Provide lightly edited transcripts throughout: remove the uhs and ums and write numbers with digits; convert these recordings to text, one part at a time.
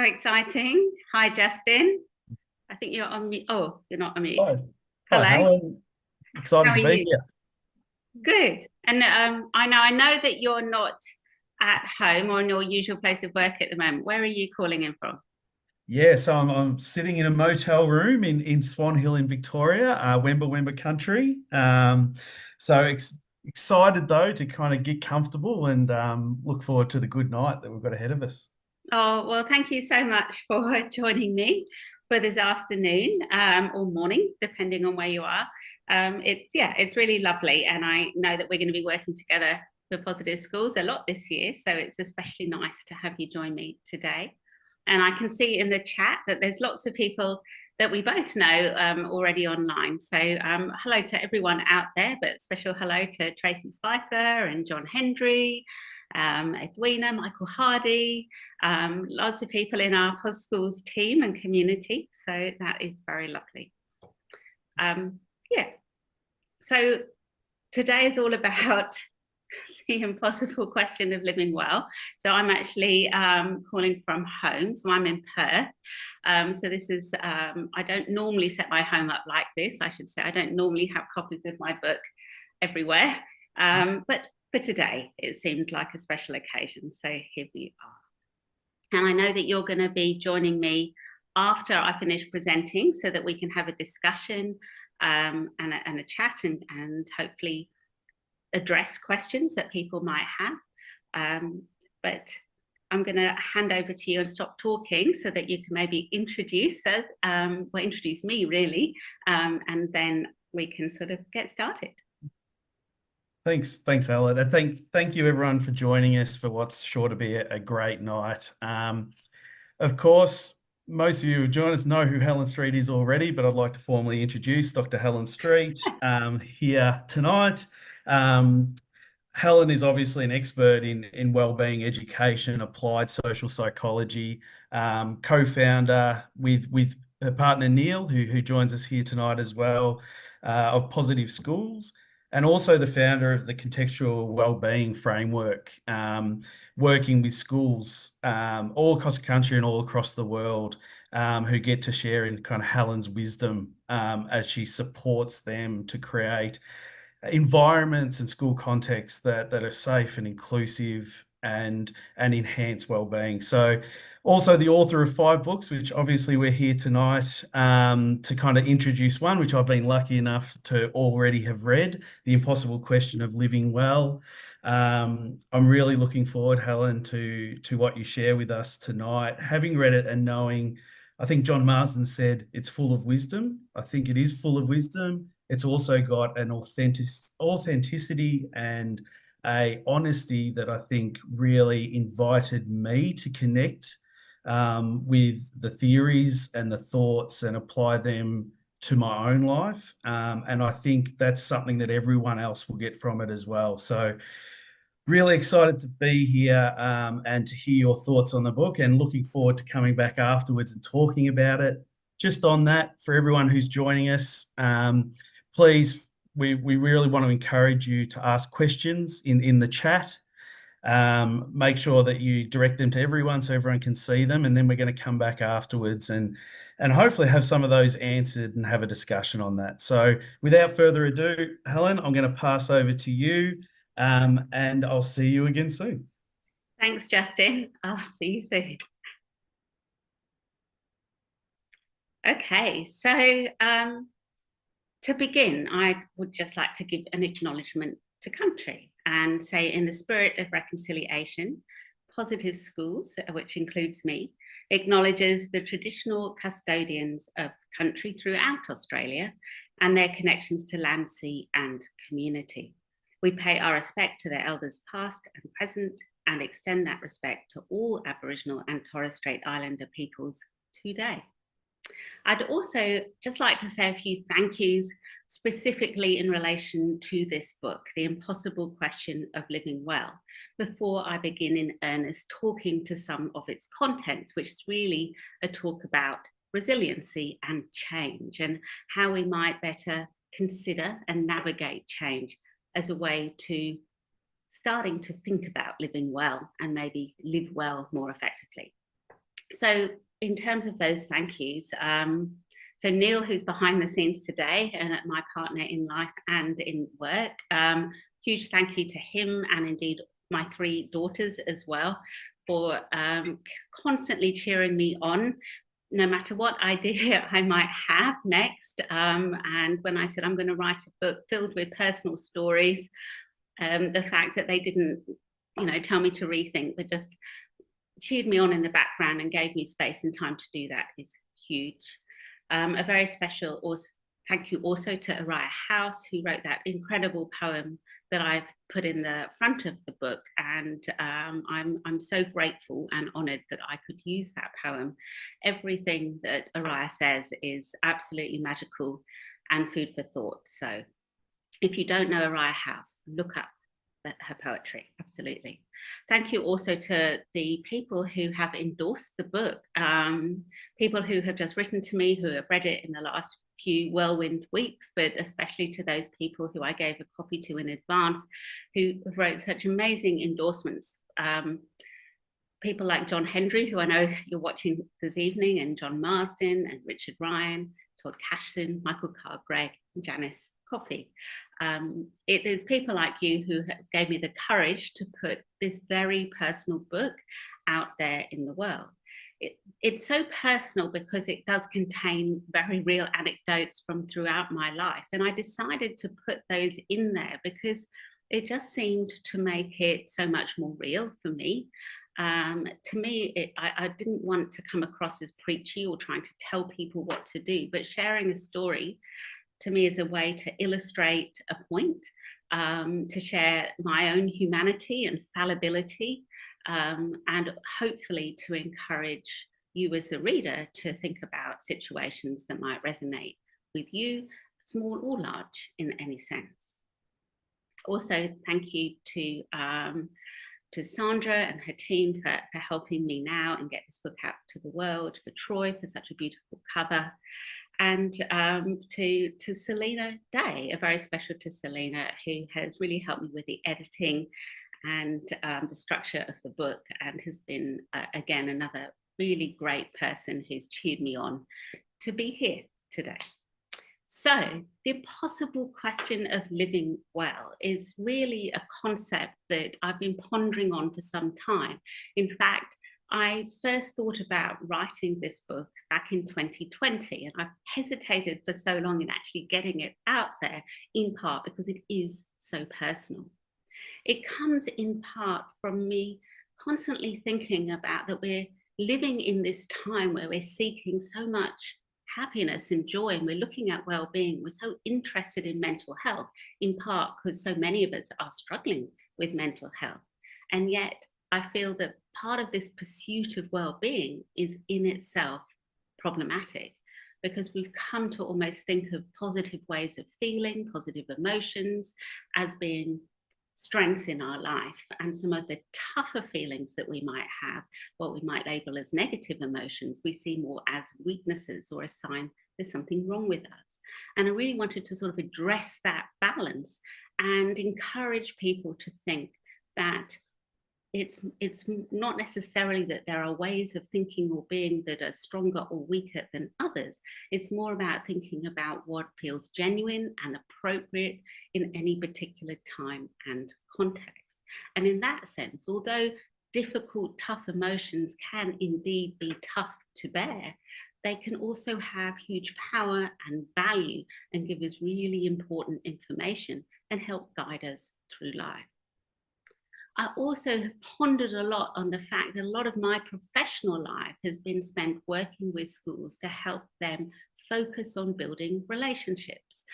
How exciting. Hi, Justin. I think you're on mute. Oh, you're not on mute. Hi, hi, Hello. Helen. How Excited are to be you? here. Good. And I know that you're not at home or in your usual place of work at the moment. Where are you calling in from? Yeah, so I'm sitting in a motel room in Swan Hill in Victoria, Wemba country. Excited though to kind of get comfortable and look forward to the good night that we've got ahead of us. Oh, well, thank you so much for joining me for this afternoon or morning, depending on where you are. It's really lovely, and I know that we're going to be working together for Positive Schools a lot this year, so it's especially nice to have you join me today. And I can see in the chat that there's lots of people that we both know already online. So hello to everyone out there, but special hello to Tracy Spicer and John Hendry, Edwina, Michael Hardy, lots of people in our Pos Schools team and community. So that is very lovely. Yeah, so today is all about the impossible question of living well. So I'm actually calling from home. So I'm in Perth. So this is, I don't normally set my home up like this. I should say I don't normally have copies of my book everywhere. But for today, it seemed like a special occasion. So here we are. And I know that you're going to be joining me after I finish presenting so that we can have a discussion and a chat and hopefully address questions that people might have. But I'm going to hand over to you and stop talking so that you can maybe introduce us, introduce me really, and then we can sort of get started. Thanks, Helen, and thank you everyone for joining us for what's sure to be a great night. Of course, most of you who join us know who Helen Street is already, but I'd like to formally introduce Dr. Helen Street here tonight. Helen is obviously an expert in wellbeing education, applied social psychology, co-founder with her partner Neil, who joins us here tonight as well, of Positive Schools, and also the founder of the Contextual Wellbeing Framework, working with schools all across the country and all across the world, who get to share in kind of Helen's wisdom as she supports them to create environments and school contexts that are safe and inclusive and enhance well-being. So also the author of 5 books, which obviously we're here tonight to kind of introduce one, which I've been lucky enough to already have read, The Impossible Question of Living Well. I'm really looking forward, Helen, to what you share with us tonight. Having read it and knowing, I think John Marsden said it's full of wisdom. I think it is full of wisdom. It's also got an authenticity and a honesty that I think really invited me to connect with the theories and the thoughts and apply them to my own life. And I think that's something that everyone else will get from it as well. So really excited to be here and to hear your thoughts on the book, and looking forward to coming back afterwards and talking about it. Just on that, for everyone who's joining us, please, we really want to encourage you to ask questions in the chat. Make sure that you direct them to everyone so everyone can see them, and then we're going to come back afterwards and hopefully have some of those answered and have a discussion on that. So without further ado, Helen, I'm going to pass over to you, and I'll see you again soon. Thanks, Justin. I'll see you soon. Okay, so to begin, I would just like to give an acknowledgement to country and say, in the spirit of reconciliation, Positive Schools, which includes me, acknowledges the traditional custodians of country throughout Australia and their connections to land, sea and community. We pay our respect to their elders past and present and extend that respect to all Aboriginal and Torres Strait Islander peoples today. I'd also just like to say a few thank yous specifically in relation to this book, The Impossible Question of Living Well, before I begin in earnest talking to some of its contents, which is really a talk about resiliency and change and how we might better consider and navigate change as a way to starting to think about living well and maybe live well more effectively. So in terms of those thank yous, so Neil, who's behind the scenes today, and my partner in life and in work, huge thank you to him, and indeed my 3 daughters as well, for constantly cheering me on, no matter what idea I might have next. And when I said I'm going to write a book filled with personal stories, the fact that they didn't, tell me to rethink, but just cheered me on in the background and gave me space and time to do that is huge. A very special thank you also to Araya House, who wrote that incredible poem that I've put in the front of the book, and I'm so grateful and honoured that I could use that poem. Everything that Araya says is absolutely magical and food for thought. So if you don't know Araya House, look up her poetry, absolutely. Thank you also to the people who have endorsed the book, people who have just written to me, who have read it in the last few whirlwind weeks, but especially to those people who I gave a copy to in advance, who wrote such amazing endorsements. People like John Hendry, who I know you're watching this evening, and John Marsden and Richard Ryan, Todd Cashton, Michael Carr, Greg, and Janice Coffey. It is people like you who gave me the courage to put this very personal book out there in the world. It's so personal because it does contain very real anecdotes from throughout my life. And I decided to put those in there because it just seemed to make it so much more real for me. To me, I didn't want to come across as preachy or trying to tell people what to do, but sharing a story to me is a way to illustrate a point, to share my own humanity and fallibility, and hopefully to encourage you as the reader to think about situations that might resonate with you, small or large, in any sense. Also, thank you to Sandra and her team for helping me now and get this book out to the world, for Troy for such a beautiful cover, and to Selena Day, a very special to Selena, who has really helped me with the editing and the structure of the book, and has been, again, another really great person who's cheered me on to be here today. So the impossible question of living well is really a concept that I've been pondering on for some time. In fact, I first thought about writing this book back in 2020, and I've hesitated for so long in actually getting it out there, in part because it is so personal. It comes in part from me constantly thinking about that we're living in this time where we're seeking so much happiness and joy, and we're looking at well-being. We're so interested in mental health, in part because so many of us are struggling with mental health. And yet I feel that part of this pursuit of well-being is in itself problematic, because we've come to almost think of positive ways of feeling, positive emotions, as being strengths in our life, and some of the tougher feelings that we might have, what we might label as negative emotions, we see more as weaknesses or a sign there's something wrong with us. And I really wanted to sort of address that balance and encourage people to think that it's not necessarily that there are ways of thinking or being that are stronger or weaker than others. It's more about thinking about what feels genuine and appropriate in any particular time and context. And in that sense, although difficult, tough emotions can indeed be tough to bear, they can also have huge power and value and give us really important information and help guide us through life. I also have pondered a lot on the fact that a lot of my professional life has been spent working with schools to help them focus on building relationships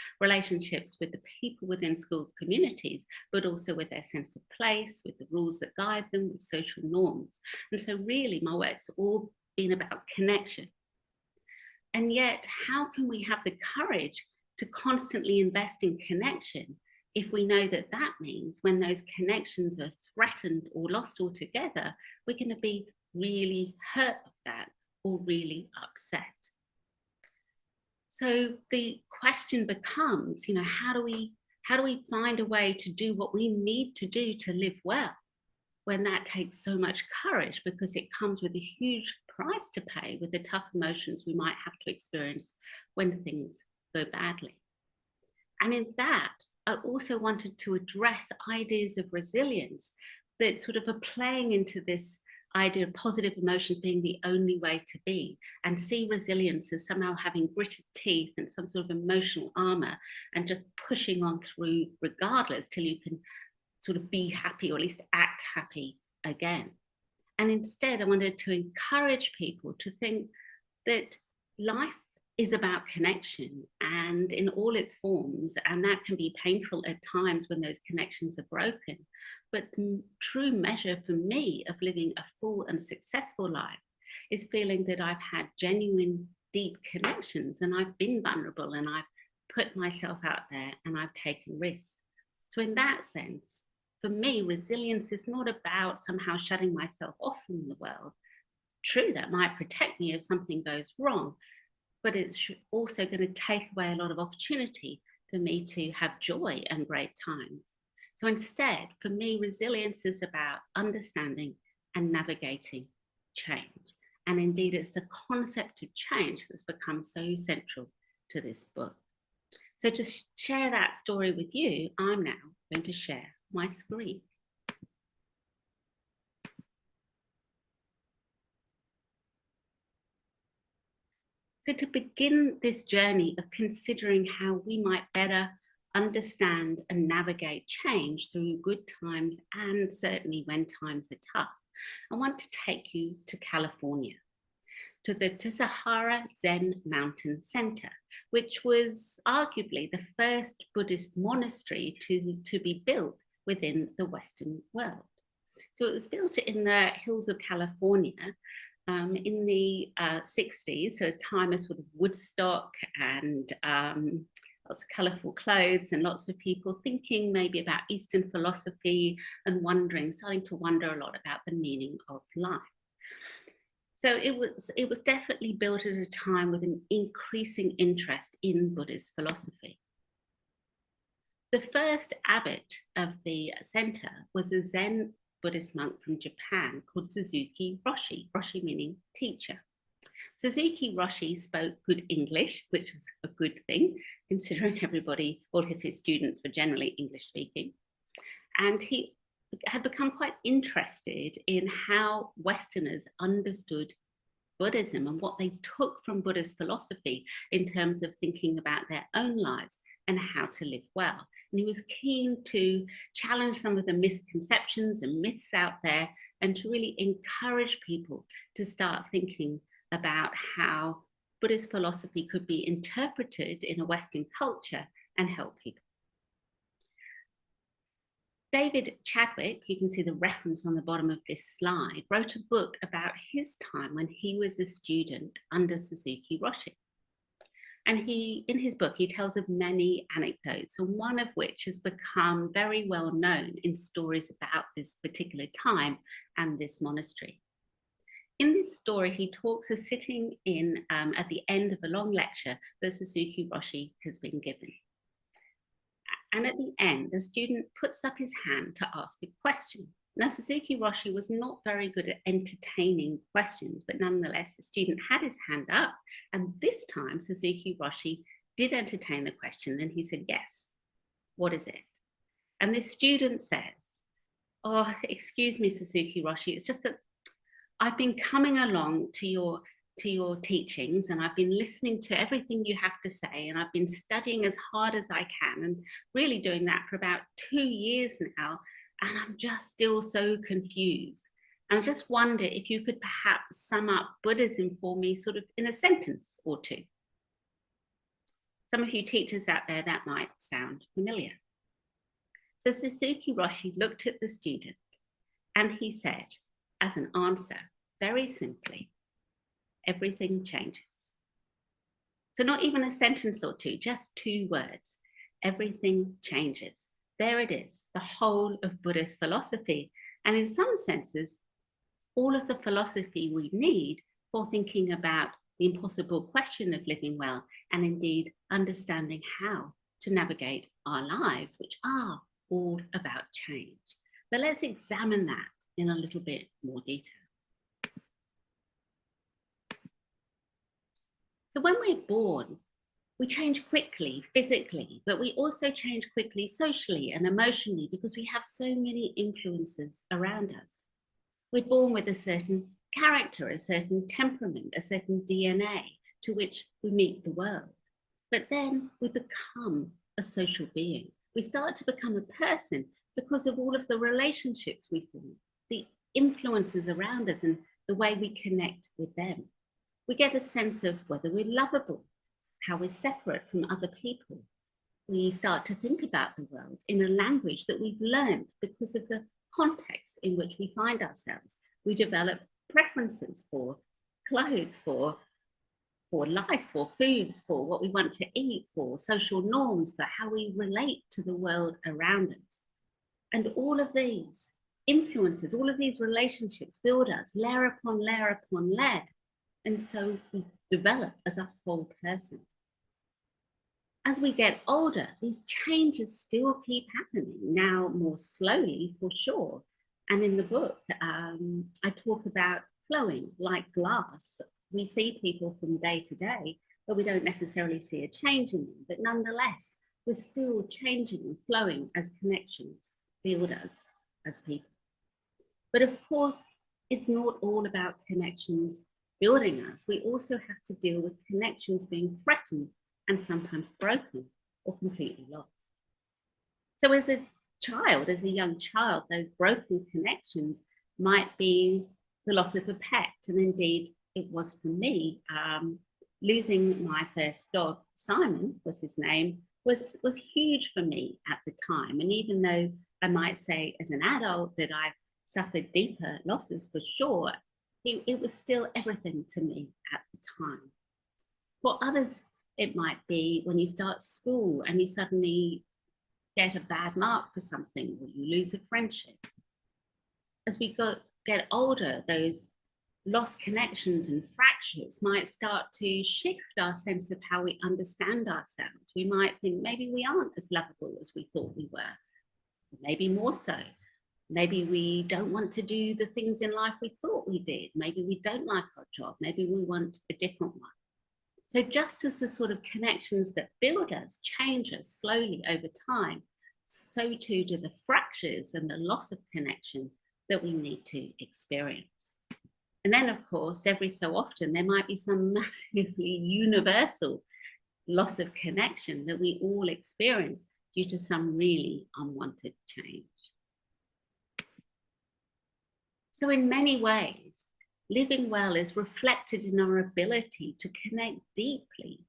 with the people within school communities, but also with their sense of place, with the rules that guide them, with social norms. And so really my work's all been about connection. And yet, how can we have the courage to constantly invest in connection if we know that that means when those connections are threatened or lost altogether, we're going to be really hurt of that or really upset? So the question becomes, how do we find a way to do what we need to do to live well, when that takes so much courage, because it comes with a huge price to pay with the tough emotions we might have to experience when things go badly. And in that, I also wanted to address ideas of resilience that sort of are playing into this idea of positive emotions being the only way to be, and see resilience as somehow having gritted teeth and some sort of emotional armor and just pushing on through regardless till you can sort of be happy, or at least act happy again. And instead, I wanted to encourage people to think that life is about connection, and in all its forms, and that can be painful at times when those connections are broken. But the true measure for me of living a full and successful life is feeling that I've had genuine, deep connections, and I've been vulnerable, and I've put myself out there, and I've taken risks. So in that sense, for me, resilience is not about somehow shutting myself off from the world. True, that might protect me if something goes wrong, but it's also going to take away a lot of opportunity for me to have joy and great times. So instead, for me, resilience is about understanding and navigating change. And indeed, it's the concept of change that's become so central to this book. So to share that story with you, I'm now going to share my screen. So to begin this journey of considering how we might better understand and navigate change through good times, and certainly when times are tough, I want to take you to California, to the Sahara Zen Mountain Center, which was arguably the first Buddhist monastery to be built within the Western world. So it was built in the hills of California in the 60s, so it's time of sort of Woodstock and lots of colourful clothes and lots of people thinking maybe about Eastern philosophy and starting to wonder a lot about the meaning of life. So it was definitely built at a time with an increasing interest in Buddhist philosophy. The first abbot of the center was a Zen Buddhist monk from Japan called Suzuki Roshi, Roshi meaning teacher. Suzuki Roshi spoke good English, which was a good thing, considering all of his students were generally English speaking. And he had become quite interested in how Westerners understood Buddhism and what they took from Buddhist philosophy in terms of thinking about their own lives and how to live well. And he was keen to challenge some of the misconceptions and myths out there, and to really encourage people to start thinking about how Buddhist philosophy could be interpreted in a Western culture and help people. David Chadwick, you can see the reference on the bottom of this slide, wrote a book about his time when he was a student under Suzuki Roshi. And in his book, he tells of many anecdotes, and one of which has become very well known in stories about this particular time and this monastery. In this story, he talks of sitting in at the end of a long lecture that Suzuki Roshi has been given. And at the end, the student puts up his hand to ask a question. Now, Suzuki Roshi was not very good at entertaining questions, but nonetheless, the student had his hand up, and this time Suzuki Roshi did entertain the question, and he said, "Yes, what is it?" And this student says, "Oh, excuse me, Suzuki Roshi, it's just that I've been coming along to your teachings, and I've been listening to everything you have to say, and I've been studying as hard as I can, and really doing that for about 2 years now, and I'm just still so confused. And I just wonder if you could perhaps sum up Buddhism for me sort of in a sentence or two." Some of you teachers out there, that might sound familiar. So Suzuki Roshi looked at the student and he said, as an answer, very simply, "Everything changes." So not even a sentence or two, just 2 words. Everything changes. There it is, the whole of Buddhist philosophy. And in some senses, all of the philosophy we need for thinking about the impossible question of living well, and indeed understanding how to navigate our lives, which are all about change. But let's examine that in a little bit more detail. So when we're born, we change quickly physically, but we also change quickly socially and emotionally because we have so many influences around us. We're born with a certain character, a certain temperament, a certain DNA to which we meet the world. But then we become a social being. We start to become a person because of all of the relationships we form, the influences around us and the way we connect with them. We get a sense of whether we're lovable, how we're separate from other people. We start to think about the world in a language that we've learned because of the context in which we find ourselves. We develop preferences for clothes, for life, for foods, for what we want to eat, for social norms, for how we relate to the world around us. And all of these influences, all of these relationships build us layer upon layer upon layer. And so we develop as a whole person. As we get older, these changes still keep happening, now more slowly for sure. And in the book, I talk about flowing like glass. We see people from day to day, but we don't necessarily see a change in them. But nonetheless, we're still changing and flowing as connections build us as people. But of course, it's not all about connections building us. We also have to deal with connections being threatened and sometimes broken or completely lost. So as a child, as a young child, those broken connections might be the loss of a pet. And indeed, it was for me. Losing my first dog, Simon was his name, was huge for me at the time. And even though I might say as an adult that I've suffered deeper losses for sure, it was still everything to me at the time. For others, it might be when you start school and you suddenly get a bad mark for something or you lose a friendship. As we get older, those lost connections and fractures might start to shift our sense of how we understand ourselves. We might think maybe we aren't as lovable as we thought we were, maybe more so. Maybe we don't want to do the things in life we thought we did. Maybe we don't like our job. Maybe we want a different one. So just as the sort of connections that build us change us slowly over time, so too do the fractures and the loss of connection that we need to experience. And then, of course, every so often, there might be some massively universal loss of connection that we all experience due to some really unwanted change. So in many ways, living well is reflected in our ability to connect deeply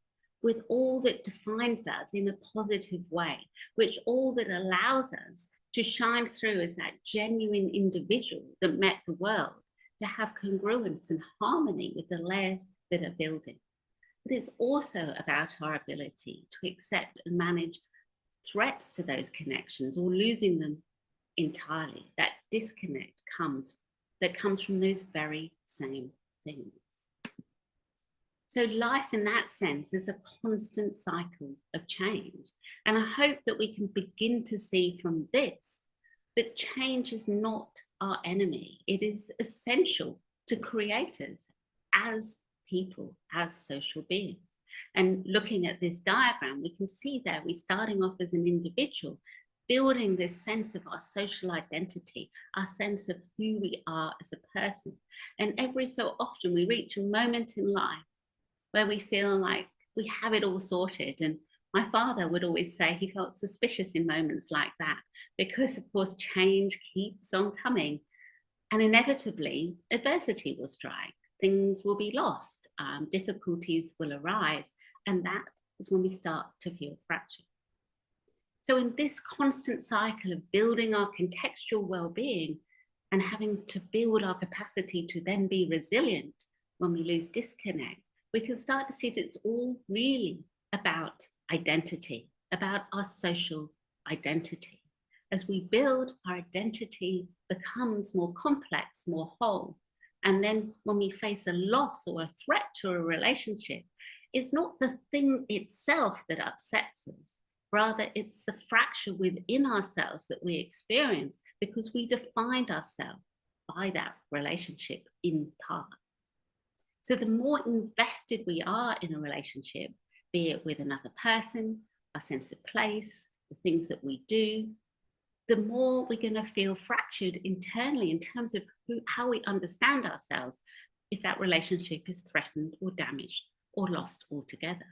with all that defines us in a positive way, which all that allows us to shine through as that genuine individual that met the world, to have congruence and harmony with the layers that are building. But it's also about our ability to accept and manage threats to those connections or losing them entirely. That disconnect comes from those very same things. So life in that sense is a constant cycle of change. And I hope that we can begin to see from this that change is not our enemy. It is essential to creators as people, as social beings. And looking at this diagram, we can see there we're starting off as an individual, building this sense of our social identity, our sense of who we are as a person. And every so often we reach a moment in life where we feel like we have it all sorted. And my father would always say he felt suspicious in moments like that because, of course, change keeps on coming. And inevitably, adversity will strike, things will be lost, difficulties will arise. And that is when we start to feel fractured. So in this constant cycle of building our contextual well-being and having to build our capacity to then be resilient when we lose disconnect, we can start to see that it's all really about identity, about our social identity. As we build, our identity becomes more complex, more whole. And then when we face a loss or a threat to a relationship, it's not the thing itself that upsets us. Rather, it's the fracture within ourselves that we experience because we defined ourselves by that relationship in part. So the more invested we are in a relationship, be it with another person, our sense of place, the things that we do, the more we're going to feel fractured internally in terms of how we understand ourselves if that relationship is threatened or damaged or lost altogether.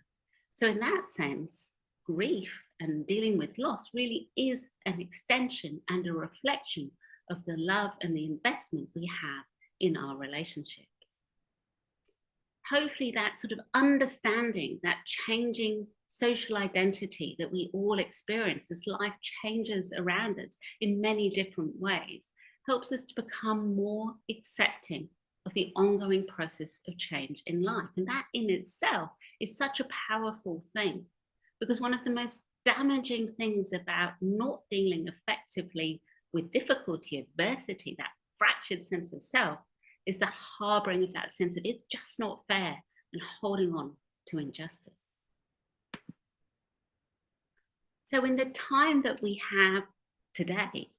So in that sense, grief and dealing with loss really is an extension and a reflection of the love and the investment we have in our relationships. Hopefully that sort of understanding, that changing social identity that we all experience as life changes around us in many different ways, helps us to become more accepting of the ongoing process of change in life. And that in itself is such a powerful thing, because one of the most damaging things about not dealing effectively with difficulty, adversity, that fractured sense of self, is the harboring of that sense of it's just not fair and holding on to injustice. So in the time that we have today,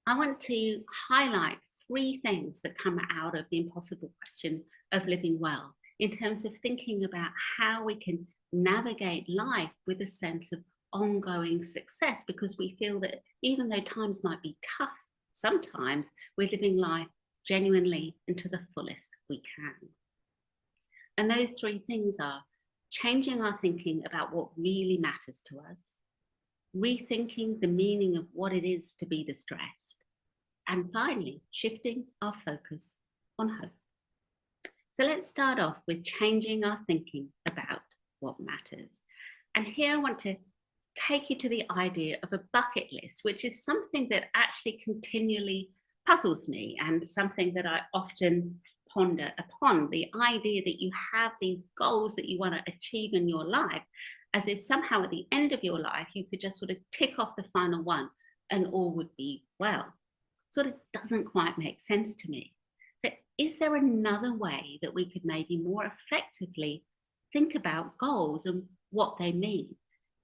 I want to highlight 3 things that come out of the impossible question of living well, in terms of thinking about how we can navigate life with a sense of ongoing success, because we feel that even though times might be tough, sometimes we're living life genuinely and to the fullest we can. And those 3 things are changing our thinking about what really matters to us, rethinking the meaning of what it is to be distressed, and finally, shifting our focus on hope. So let's start off with changing our thinking about what matters. And here I want to take you to the idea of a bucket list, which is something that actually continually puzzles me and something that I often ponder upon. The idea that you have these goals that you want to achieve in your life, as if somehow at the end of your life, you could just sort of tick off the final one and all would be well. Sort of doesn't quite make sense to me. So is there another way that we could maybe more effectively think about goals and what they mean?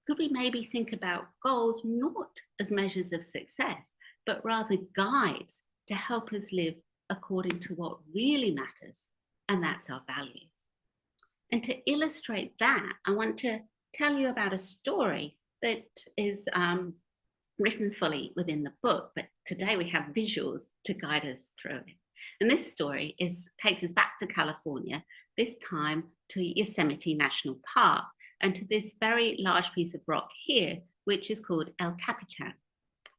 Could we maybe think about goals not as measures of success, but rather guides to help us live according to what really matters, and that's our values? And to illustrate that, I want to tell you about a story that is written fully within the book, but today we have visuals to guide us through it. And this story takes us back to California, this time to Yosemite National Park, and to this very large piece of rock here, which is called El Capitan.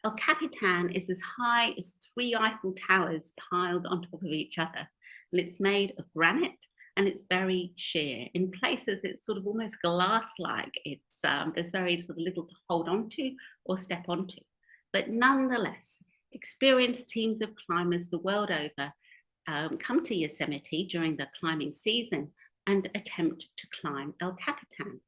El Capitan is as high as 3 Eiffel Towers piled on top of each other, and it's made of granite and it's very sheer. In places, it's sort of almost glass-like. There's very sort of little to hold on to or step onto. But nonetheless, experienced teams of climbers the world over come to Yosemite during the climbing season and attempt to climb El Capitan.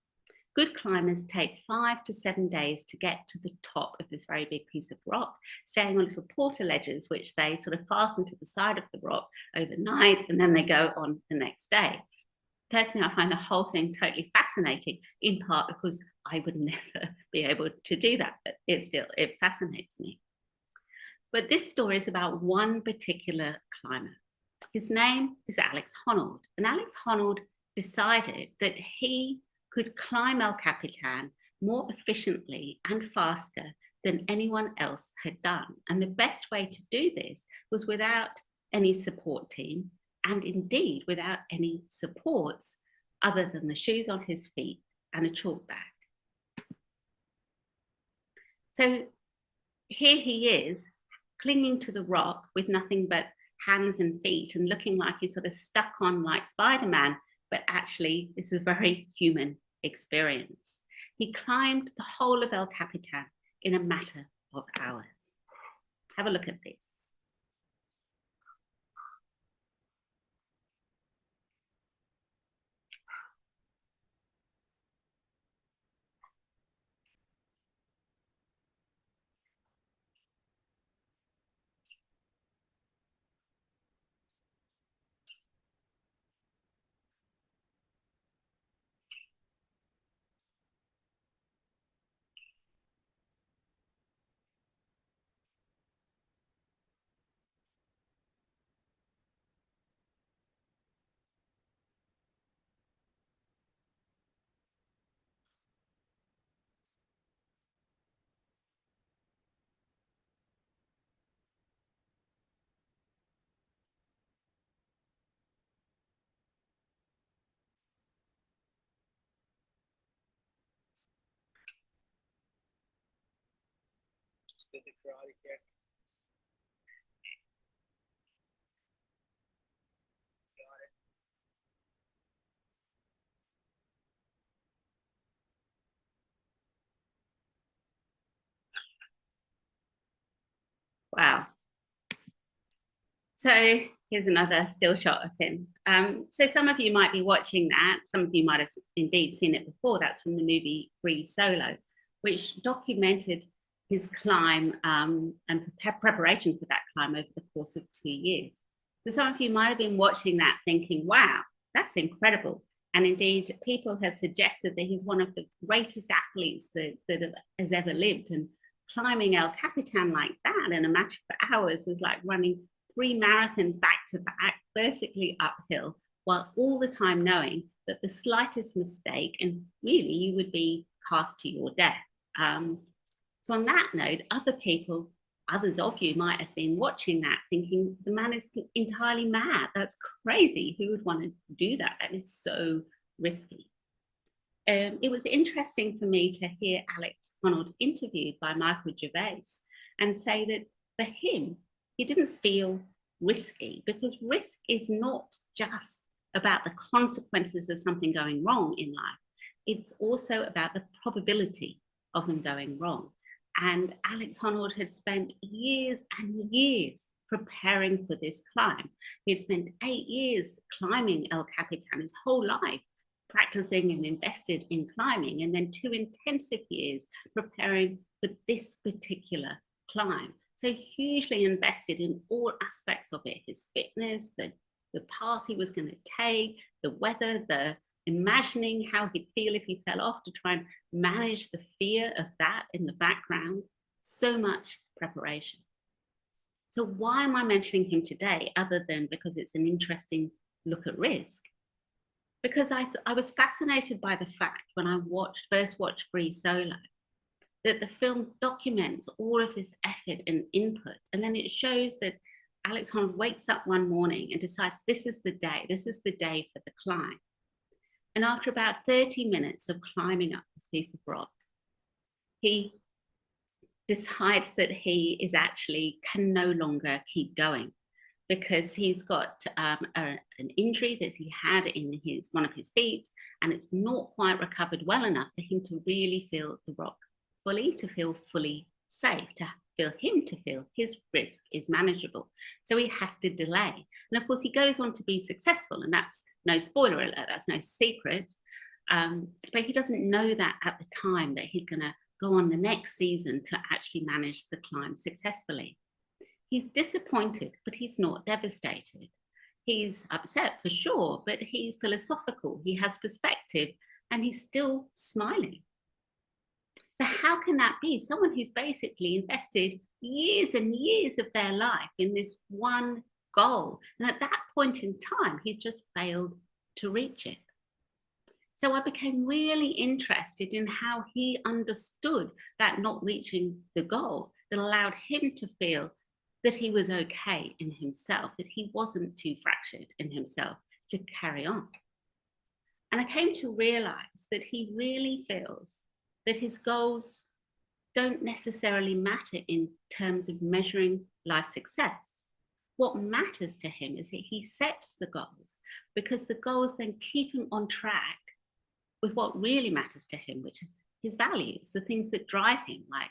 Good climbers take 5 to 7 days to get to the top of this very big piece of rock, staying on little portaledges, which they sort of fasten to the side of the rock overnight, and then they go on the next day. Personally, I find the whole thing totally fascinating, in part because I would never be able to do that, but it fascinates me. But this story is about one particular climber. His name is Alex Honnold, and Alex Honnold decided that he could climb El Capitan more efficiently and faster than anyone else had done. And the best way to do this was without any support team, and indeed without any supports other than the shoes on his feet and a chalk bag. So here he is, clinging to the rock with nothing but hands and feet and looking like he's sort of stuck on like Spider-Man, but actually this is a very human experience. He climbed the whole of El Capitan in a matter of hours. Have a look at this. did the karate kick. Got it. Wow. So here's another still shot of him. So some of you might be watching that. Some of you might have indeed seen it before. That's from the movie Free Solo, which documented his climb and preparation for that climb over the course of 2 years. So some of you might have been watching that thinking, wow, that's incredible. And indeed, people have suggested that he's one of the greatest athletes that has ever lived. And climbing El Capitan like that in a matter of hours was like running 3 marathons back to back, vertically uphill, while all the time knowing that the slightest mistake and really you would be cast to your death. So on that note, others of you might have been watching that thinking the man is entirely mad. That's crazy. Who would want to do that? That is so risky. It was interesting for me to hear Alex Honnold interviewed by Michael Gervais and say that for him, he didn't feel risky because risk is not just about the consequences of something going wrong in life. It's also about the probability of them going wrong. And Alex Honnold had spent years and years preparing for this climb. He'd spent 8 years climbing El Capitan, his whole life, practicing and invested in climbing, and then 2 intensive years preparing for this particular climb. So hugely invested in all aspects of it, his fitness, the path he was going to take, the weather, the imagining how he'd feel if he fell off to try and manage the fear of that in the background. So much preparation. So why am I mentioning him today other than because it's an interesting look at risk? Because I was fascinated by the fact when I first watched Free Solo, that the film documents all of this effort and input. And then it shows that Alex Honnold wakes up one morning and decides this is the day for the climb. And after about 30 minutes of climbing up this piece of rock, he decides that he can no longer keep going because he's got an injury that he had in one of his feet, and it's not quite recovered well enough for him to really feel the rock fully, to feel fully safe, to feel his risk is manageable. So he has to delay. And of course, he goes on to be successful, and that's no spoiler alert, that's no secret. But he doesn't know that at the time that he's going to go on the next season to actually manage the climb successfully. He's disappointed, but he's not devastated. He's upset for sure, but he's philosophical, he has perspective, and he's still smiling. So how can that be? Someone who's basically invested years and years of their life in this one goal, and at that point in time, he's just failed to reach it. So I became really interested in how he understood that not reaching the goal that allowed him to feel that he was okay in himself, that he wasn't too fractured in himself to carry on. And I came to realize that he really feels that his goals don't necessarily matter in terms of measuring life success. What matters to him is that he sets the goals because the goals then keep him on track with what really matters to him, which is his values, the things that drive him, like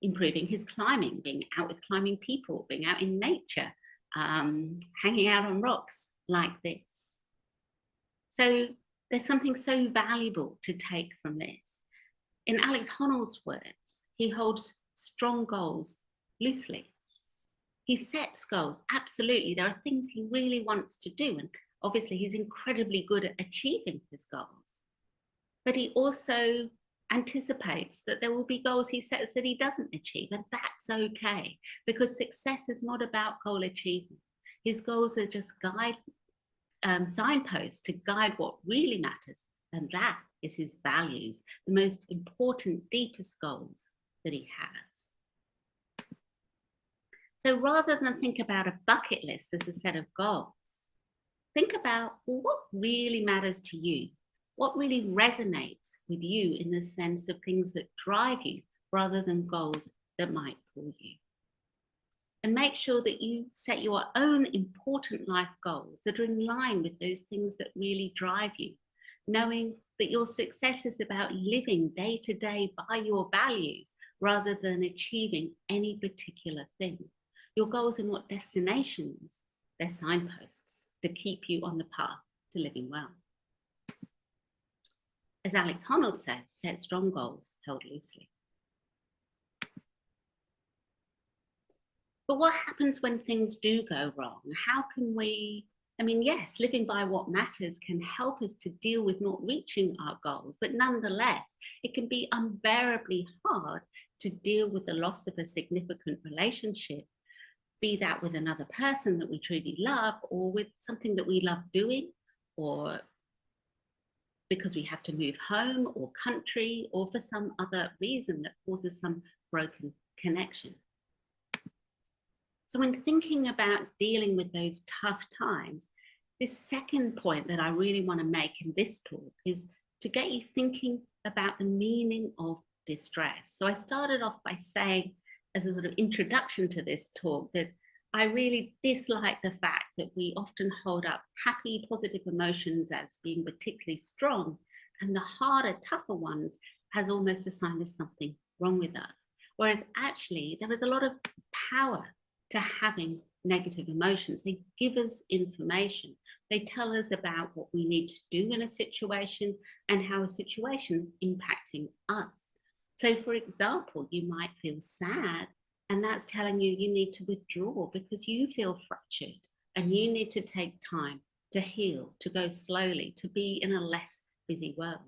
improving his climbing, being out with climbing people, being out in nature, hanging out on rocks like this. So there's something so valuable to take from this. In Alex Honnold's words, he holds strong goals loosely. He sets goals, absolutely. There are things he really wants to do, and obviously he's incredibly good at achieving his goals. But he also anticipates that there will be goals he sets that he doesn't achieve, and that's okay, because success is not about goal achievement. His goals are just signposts to guide what really matters, and that is his values, the most important, deepest goals that he has. So rather than think about a bucket list as a set of goals, think about, well, what really matters to you? What really resonates with you in the sense of things that drive you rather than goals that might pull you. And make sure that you set your own important life goals that are in line with those things that really drive you, knowing that your success is about living day to day by your values rather than achieving any particular thing. Your goals are not destinations, they're signposts to keep you on the path to living well. As Alex Honnold says, set strong goals held loosely. But what happens when things do go wrong? How can we, yes, living by what matters can help us to deal with not reaching our goals, but nonetheless, it can be unbearably hard to deal with the loss of a significant relationship, be that with another person that we truly love, or with something that we love doing, or because we have to move home or country, or for some other reason that causes some broken connection. So when thinking about dealing with those tough times, this second point that I really want to make in this talk is to get you thinking about the meaning of distress. So I started off by saying, as a sort of introduction to this talk, that I really dislike the fact that we often hold up happy, positive emotions as being particularly strong, and the harder, tougher ones as almost a sign there's something wrong with us. Whereas actually there is a lot of power to having negative emotions. They give us information. They tell us about what we need to do in a situation and how a situation is impacting us. So for example, you might feel sad, and that's telling you you need to withdraw because you feel fractured and you need to take time to heal, to go slowly, to be in a less busy world.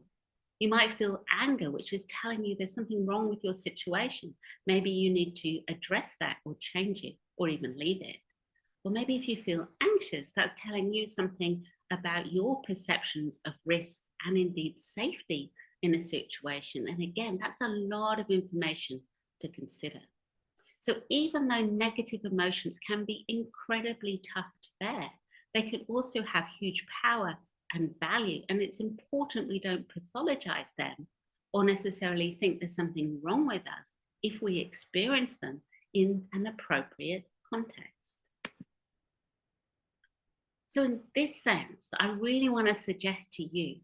You might feel anger, which is telling you there's something wrong with your situation. Maybe you need to address that or change it or even leave it. Or maybe if you feel anxious, that's telling you something about your perceptions of risk and indeed safety in a situation. And again, that's a lot of information to consider. So even though negative emotions can be incredibly tough to bear, they can also have huge power and value. And it's important we don't pathologize them or necessarily think there's something wrong with us if we experience them in an appropriate context. So in this sense, I really want to suggest to you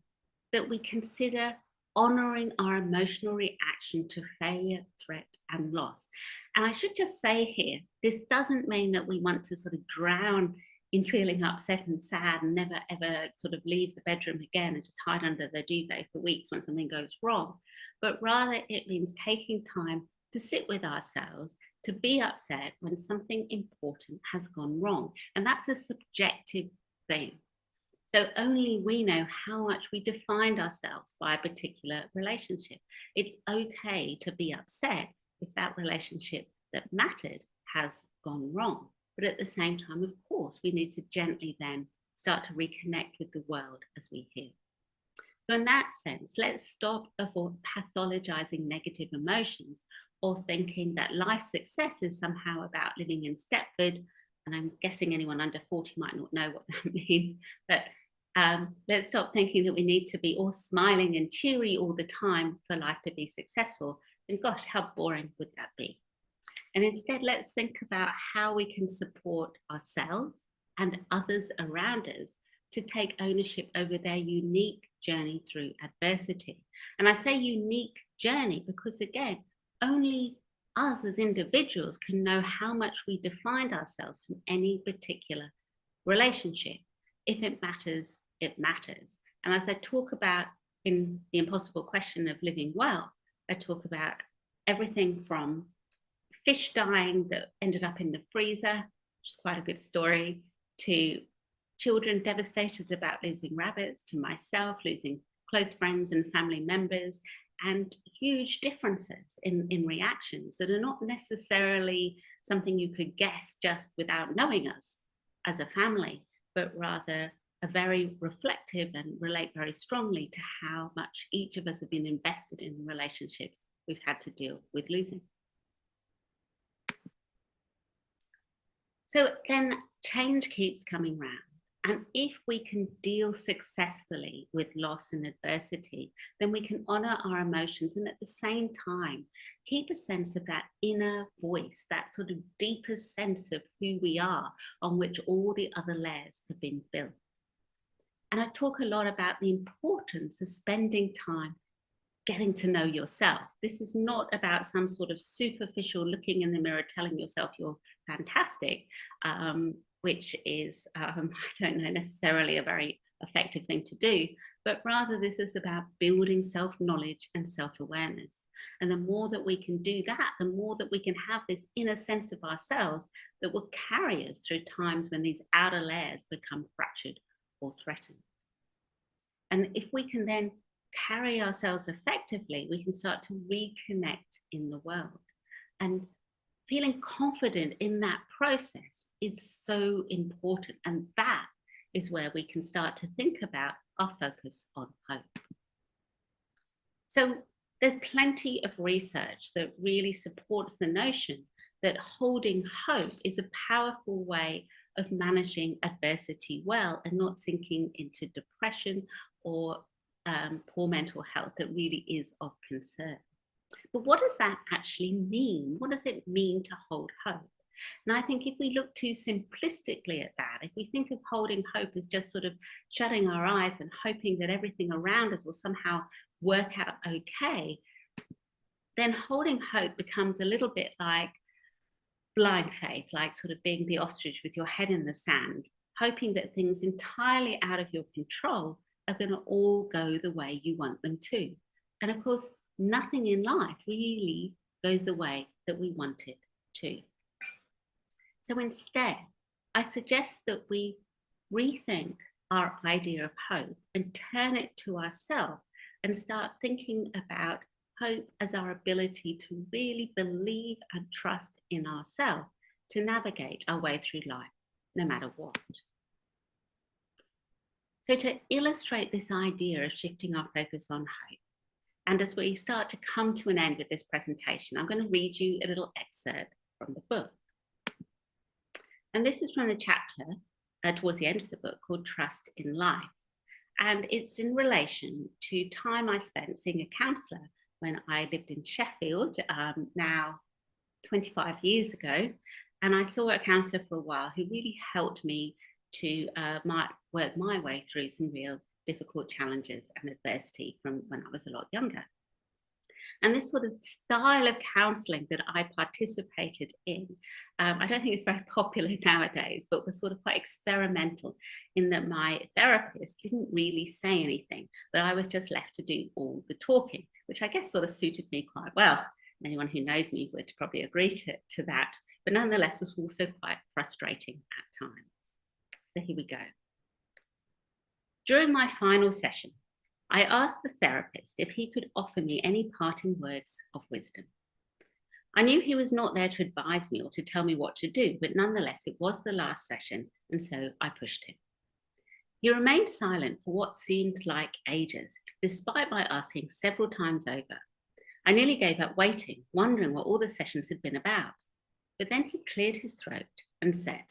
that we consider honoring our emotional reaction to failure, threat, and loss. And I should just say here, this doesn't mean that we want to sort of drown in feeling upset and sad and never ever sort of leave the bedroom again and just hide under the duvet for weeks when something goes wrong. But rather it means taking time to sit with ourselves, to be upset when something important has gone wrong. And that's a subjective thing. So only we know how much we defined ourselves by a particular relationship. It's okay to be upset if that relationship that mattered has gone wrong. But at the same time, of course, we need to gently then start to reconnect with the world as we heal. So in that sense, let's stop pathologizing negative emotions or thinking that life success is somehow about living in Stepford. And I'm guessing anyone under 40 might not know what that means, but let's stop thinking that we need to be all smiling and cheery all the time for life to be successful. And gosh, how boring would that be? And instead, let's think about how we can support ourselves and others around us to take ownership over their unique journey through adversity. And I say unique journey because, again, only us as individuals can know how much we defined ourselves from any particular relationship. If it matters, it matters. And as I talk about in The Impossible Question of Living Well, I talk about everything from fish dying that ended up in the freezer, which is quite a good story, to children devastated about losing rabbits, to myself losing close friends and family members, and huge differences in reactions that are not necessarily something you could guess just without knowing us as a family, but rather are very reflective and relate very strongly to how much each of us have been invested in the relationships we've had to deal with losing. So then change keeps coming round, And if we can deal successfully with loss and adversity, then we can honor our emotions and at the same time keep a sense of that inner voice, that sort of deeper sense of who we are, on which all the other layers have been built. And I talk a lot about the importance of spending time getting to know yourself. This is not about some sort of superficial looking in the mirror, telling yourself you're fantastic, which is, I don't know, necessarily a very effective thing to do, but rather this is about building self-knowledge and self-awareness. And the more that we can do that, the more that we can have this inner sense of ourselves that will carry us through times when these outer layers become fractured or threatened. And if we can then carry ourselves effectively, we can start to reconnect in the world. And feeling confident in that process is so important. And that is where we can start to think about our focus on hope. So there's plenty of research that really supports the notion that holding hope is a powerful way of managing adversity well and not sinking into depression or poor mental health that really is of concern. But what does that actually mean? What does it mean to hold hope? And I think if we look too simplistically at that, if we think of holding hope as just sort of shutting our eyes and hoping that everything around us will somehow work out okay, then holding hope becomes a little bit like blind faith, like sort of being the ostrich with your head in the sand, hoping that things entirely out of your control are going to all go the way you want them to. And of course, nothing in life really goes the way that we want it to. So instead, I suggest that we rethink our idea of hope and turn it to ourselves and start thinking about hope as our ability to really believe and trust in ourselves to navigate our way through life, no matter what. So to illustrate this idea of shifting our focus on hope, and as we start to come to an end with this presentation, I'm going to read you a little excerpt from the book. And this is from a chapter towards the end of the book called Trust in Life. And it's in relation to time I spent seeing a counsellor when I lived in Sheffield, now 25 years ago. And I saw a counsellor for a while who really helped me to work my way through some real difficult challenges and adversity from when I was a lot younger. And this sort of style of counselling that I participated in, I don't think it's very popular nowadays, but was sort of quite experimental in that my therapist didn't really say anything, but I was just left to do all the talking, which I guess sort of suited me quite well. Anyone who knows me would probably agree to that, but nonetheless was also quite frustrating at times. So here we go. During my final session, I asked the therapist if he could offer me any parting words of wisdom. I knew he was not there to advise me or to tell me what to do, but nonetheless, it was the last session, and so I pushed him. He remained silent for what seemed like ages, despite my asking several times over. I nearly gave up waiting, wondering what all the sessions had been about. But then he cleared his throat and said,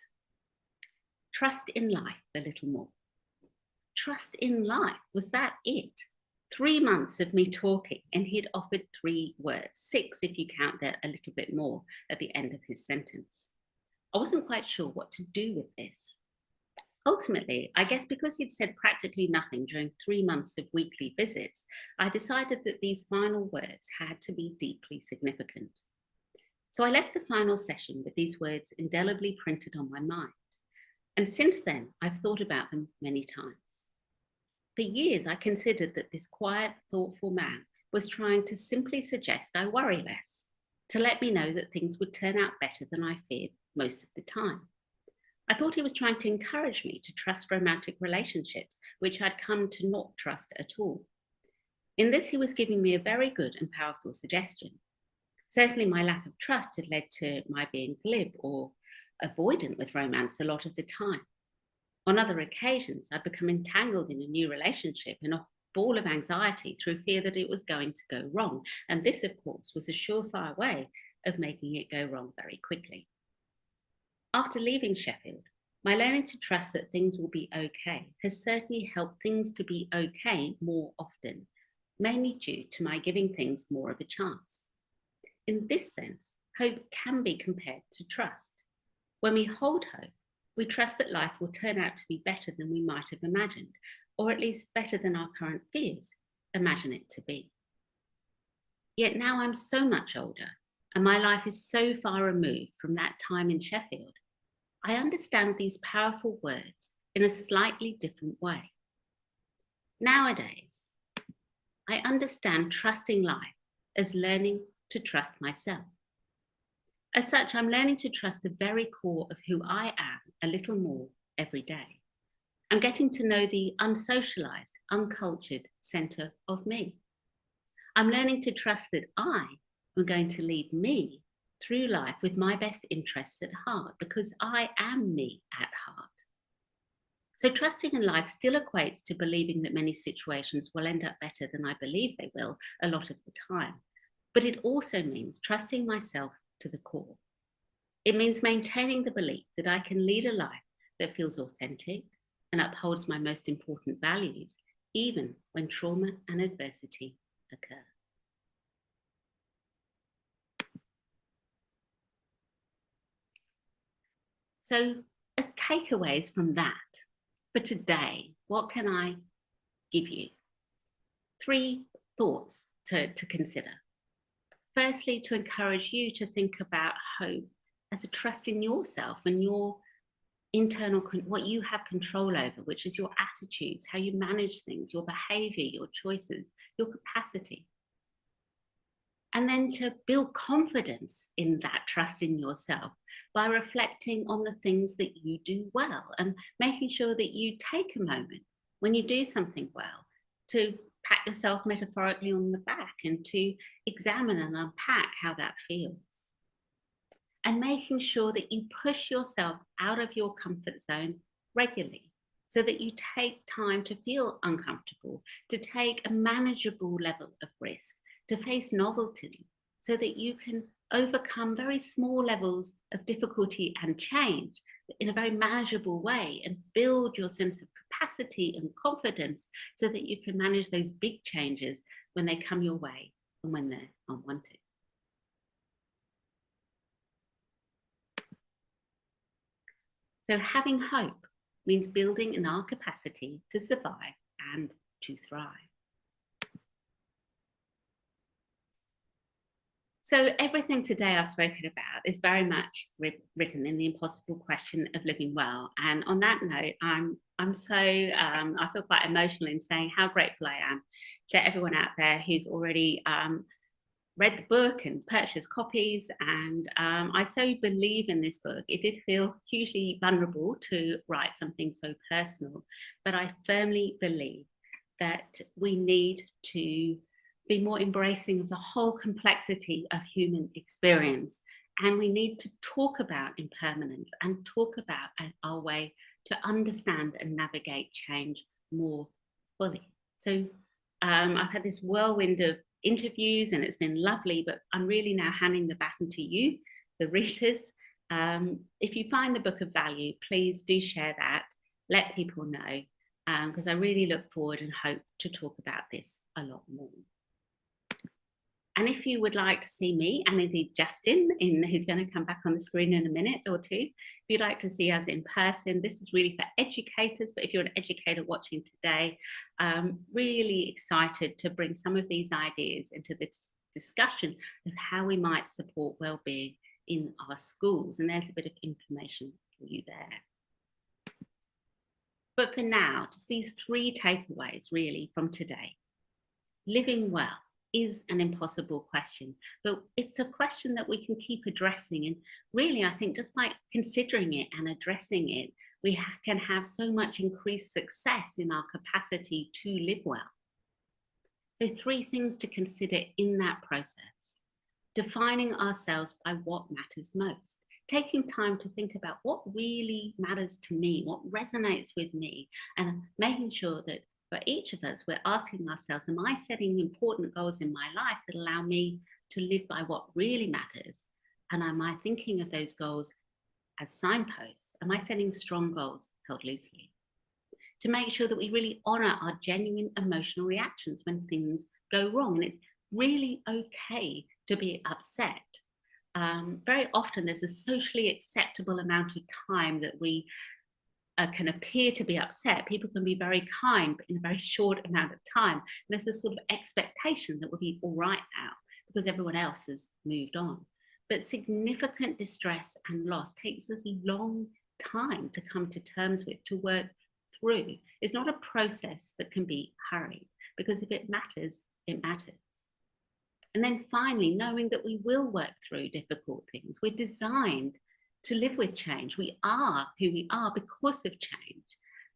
"Trust in life a little more." Trust in life, was that it? 3 months of me talking and he'd offered 3 words, 6 if you count that a little bit more at the end of his sentence. I wasn't quite sure what to do with this. Ultimately, I guess because he'd said practically nothing during 3 months of weekly visits, I decided that these final words had to be deeply significant. So I left the final session with these words indelibly printed on my mind. And since then, I've thought about them many times. For years, I considered that this quiet, thoughtful man was trying to simply suggest I worry less, to let me know that things would turn out better than I feared most of the time. I thought he was trying to encourage me to trust romantic relationships, which I'd come to not trust at all. In this, he was giving me a very good and powerful suggestion. Certainly, my lack of trust had led to my being glib or avoidant with romance a lot of the time. On other occasions, I'd become entangled in a new relationship in a ball of anxiety through fear that it was going to go wrong. And this, of course, was a surefire way of making it go wrong very quickly. After leaving Sheffield, My learning to trust that things will be okay has certainly helped things to be okay more often, mainly due to my giving things more of a chance. In this sense, hope can be compared to trust. When we hold hope, we trust that life will turn out to be better than we might have imagined, or at least better than our current fears imagine it to be. Yet now I'm so much older, and my life is so far removed from that time in Sheffield, I understand these powerful words in a slightly different way. Nowadays, I understand trusting life as learning to trust myself. As such, I'm learning to trust the very core of who I am a little more every day. I'm getting to know the unsocialized, uncultured center of me. I'm learning to trust that I am going to lead me through life with my best interests at heart, because I am me at heart. So trusting in life still equates to believing that many situations will end up better than I believe they will a lot of the time. But it also means trusting myself to the core. It means maintaining the belief that I can lead a life that feels authentic and upholds my most important values, even when trauma and adversity occur. So, as takeaways from that, for today, what can I give you? 3 thoughts to consider. Firstly, to encourage you to think about hope as a trust in yourself and your internal, what you have control over, which is your attitudes, how you manage things, your behavior, your choices, your capacity. And then to build confidence in that trust in yourself by reflecting on the things that you do well and making sure that you take a moment when you do something well to pat yourself metaphorically on the back and to examine and unpack how that feels. And making sure that you push yourself out of your comfort zone regularly so that you take time to feel uncomfortable, to take a manageable level of risk, to face novelty, so that you can overcome very small levels of difficulty and change in a very manageable way and build your sense of capacity and confidence so that you can manage those big changes when they come your way and when they're unwanted. So having hope means building in our capacity to survive and to thrive. So everything today I've spoken about is very much written in the impossible question of living well. And on that note, I feel quite emotional in saying how grateful I am to everyone out there who's already read the book and purchased copies. And I so believe in this book. It did feel hugely vulnerable to write something so personal, but I firmly believe that we need to be more embracing of the whole complexity of human experience. And we need to talk about impermanence and talk about our way to understand and navigate change more fully. So I've had this whirlwind of interviews and it's been lovely, but I'm really now handing the baton to you, the readers. If you find the book of value, please do share that, let people know, because I really look forward and hope to talk about this a lot more. And if you would like to see me, and indeed Justin, who's going to come back on the screen in a minute or two, if you'd like to see us in person, this is really for educators, but if you're an educator watching today, really excited to bring some of these ideas into this discussion of how we might support wellbeing in our schools. And there's a bit of information for you there. But for now, just these 3 takeaways really from today. Living well is an impossible question, but it's a question that we can keep addressing. And really, I think just by considering it and addressing it, we can have so much increased success in our capacity to live well. So 3 things to consider in that process. Defining ourselves by what matters most. Taking time to think about what really matters to me, what resonates with me, and making sure that for each of us, we're asking ourselves, am I setting important goals in my life that allow me to live by what really matters? And am I thinking of those goals as signposts Am I setting strong goals held loosely? To make sure that we really honour our genuine emotional reactions when things go wrong. And it's really okay to be upset. Very often there's a socially acceptable amount of time that we can appear to be upset. People can be very kind, but in a very short amount of time. And there's this sort of expectation that we'll be all right now because everyone else has moved on. But significant distress and loss takes us a long time to come to terms with, to work through. It's not a process that can be hurried, because if it matters, it matters. And then finally, knowing that we will work through difficult things. We're designed to live with change. We are who we are because of change.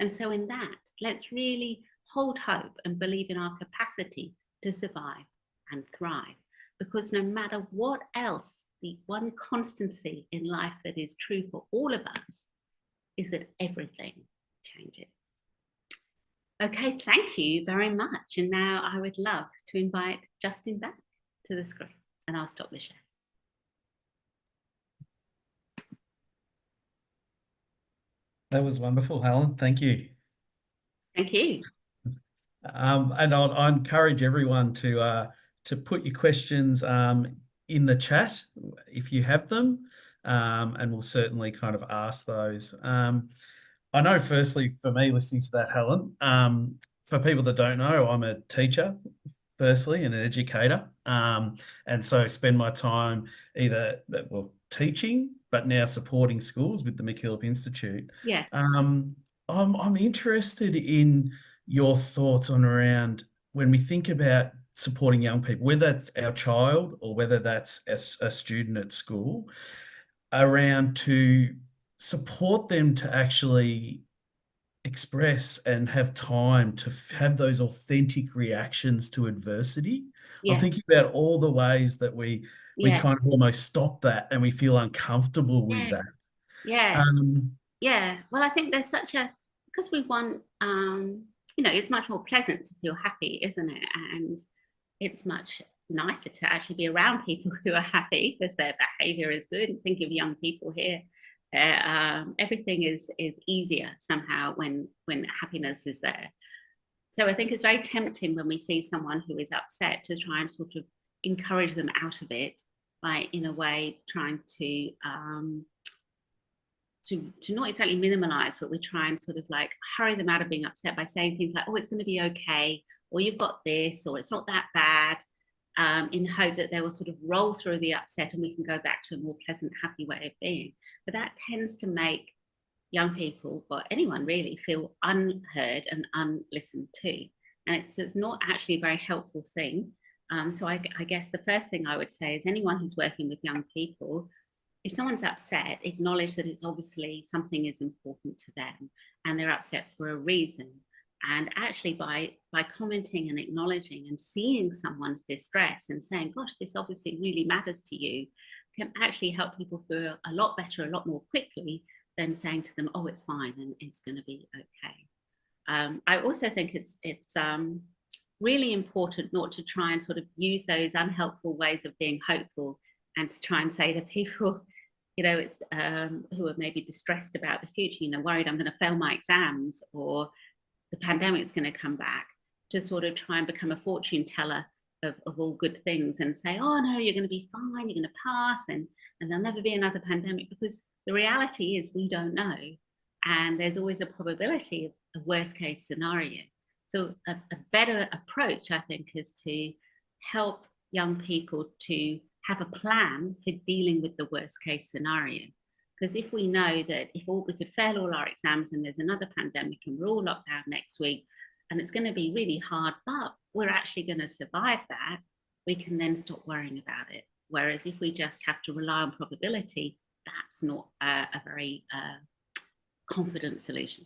And so in that, let's really hold hope and believe in our capacity to survive and thrive. Because no matter what else, the one constancy in life that is true for all of us is that everything changes. Okay, thank you very much. And now I would love to invite Justin back to the screen, and I'll stop the share. That was wonderful, Helen. Thank you. Thank you. And I encourage everyone to put your questions in the chat if you have them, and we'll certainly kind of ask those. I know, firstly, for me, listening to that, Helen, for people that don't know, I'm a teacher, firstly, and an educator, and so spend my time either, well, teaching, but now supporting schools with the McKillop Institute. Yes. I'm interested in your thoughts on around when we think about supporting young people, whether that's our child or whether that's a student at school, around to support them to actually express and have time to have those authentic reactions to adversity. Yes. I'm thinking about all the ways that we Yes. kind of almost stop that and we feel uncomfortable with that. Yeah. Yeah. Well, I think there's such a, because we want, you know, it's much more pleasant to feel happy, isn't it? And it's much nicer to actually be around people who are happy because their behavior is good. And think of young people here. Everything is easier somehow when happiness is there. So I think it's very tempting when we see someone who is upset to try and sort of encourage them out of it by, in a way, trying to not exactly minimize, but we try and sort of like hurry them out of being upset by saying things like, oh, it's going to be okay, or you've got this, or it's not that bad, in hope that they will sort of roll through the upset and we can go back to a more pleasant, happy way of being. But that tends to make young people, or anyone really, feel unheard and unlistened to. And it's not actually a very helpful thing. So I guess the first thing I would say is anyone who's working with young people, if someone's upset, acknowledge that it's obviously something is important to them and they're upset for a reason. And actually by commenting and acknowledging and seeing someone's distress and saying, gosh, this obviously really matters to you, can actually help people feel a lot better, a lot more quickly than saying to them, oh, it's fine and it's going to be okay. I also think it's really important not to try and sort of use those unhelpful ways of being hopeful and to try and say to people, you know, who are maybe distressed about the future, you know, worried I'm going to fail my exams or the pandemic's going to come back, to sort of try and become a fortune teller of all good things and say, oh no, you're going to be fine, you're going to pass, and there'll never be another pandemic, because the reality is we don't know, and there's always a probability of a worst case scenario. So a better approach, I think, is to help young people to have a plan for dealing with the worst case scenario. Because if we know that if we could fail all our exams and there's another pandemic and we're all locked down next week and it's going to be really hard, but we're actually going to survive that, we can then stop worrying about it. Whereas if we just have to rely on probability, that's not a very confident solution.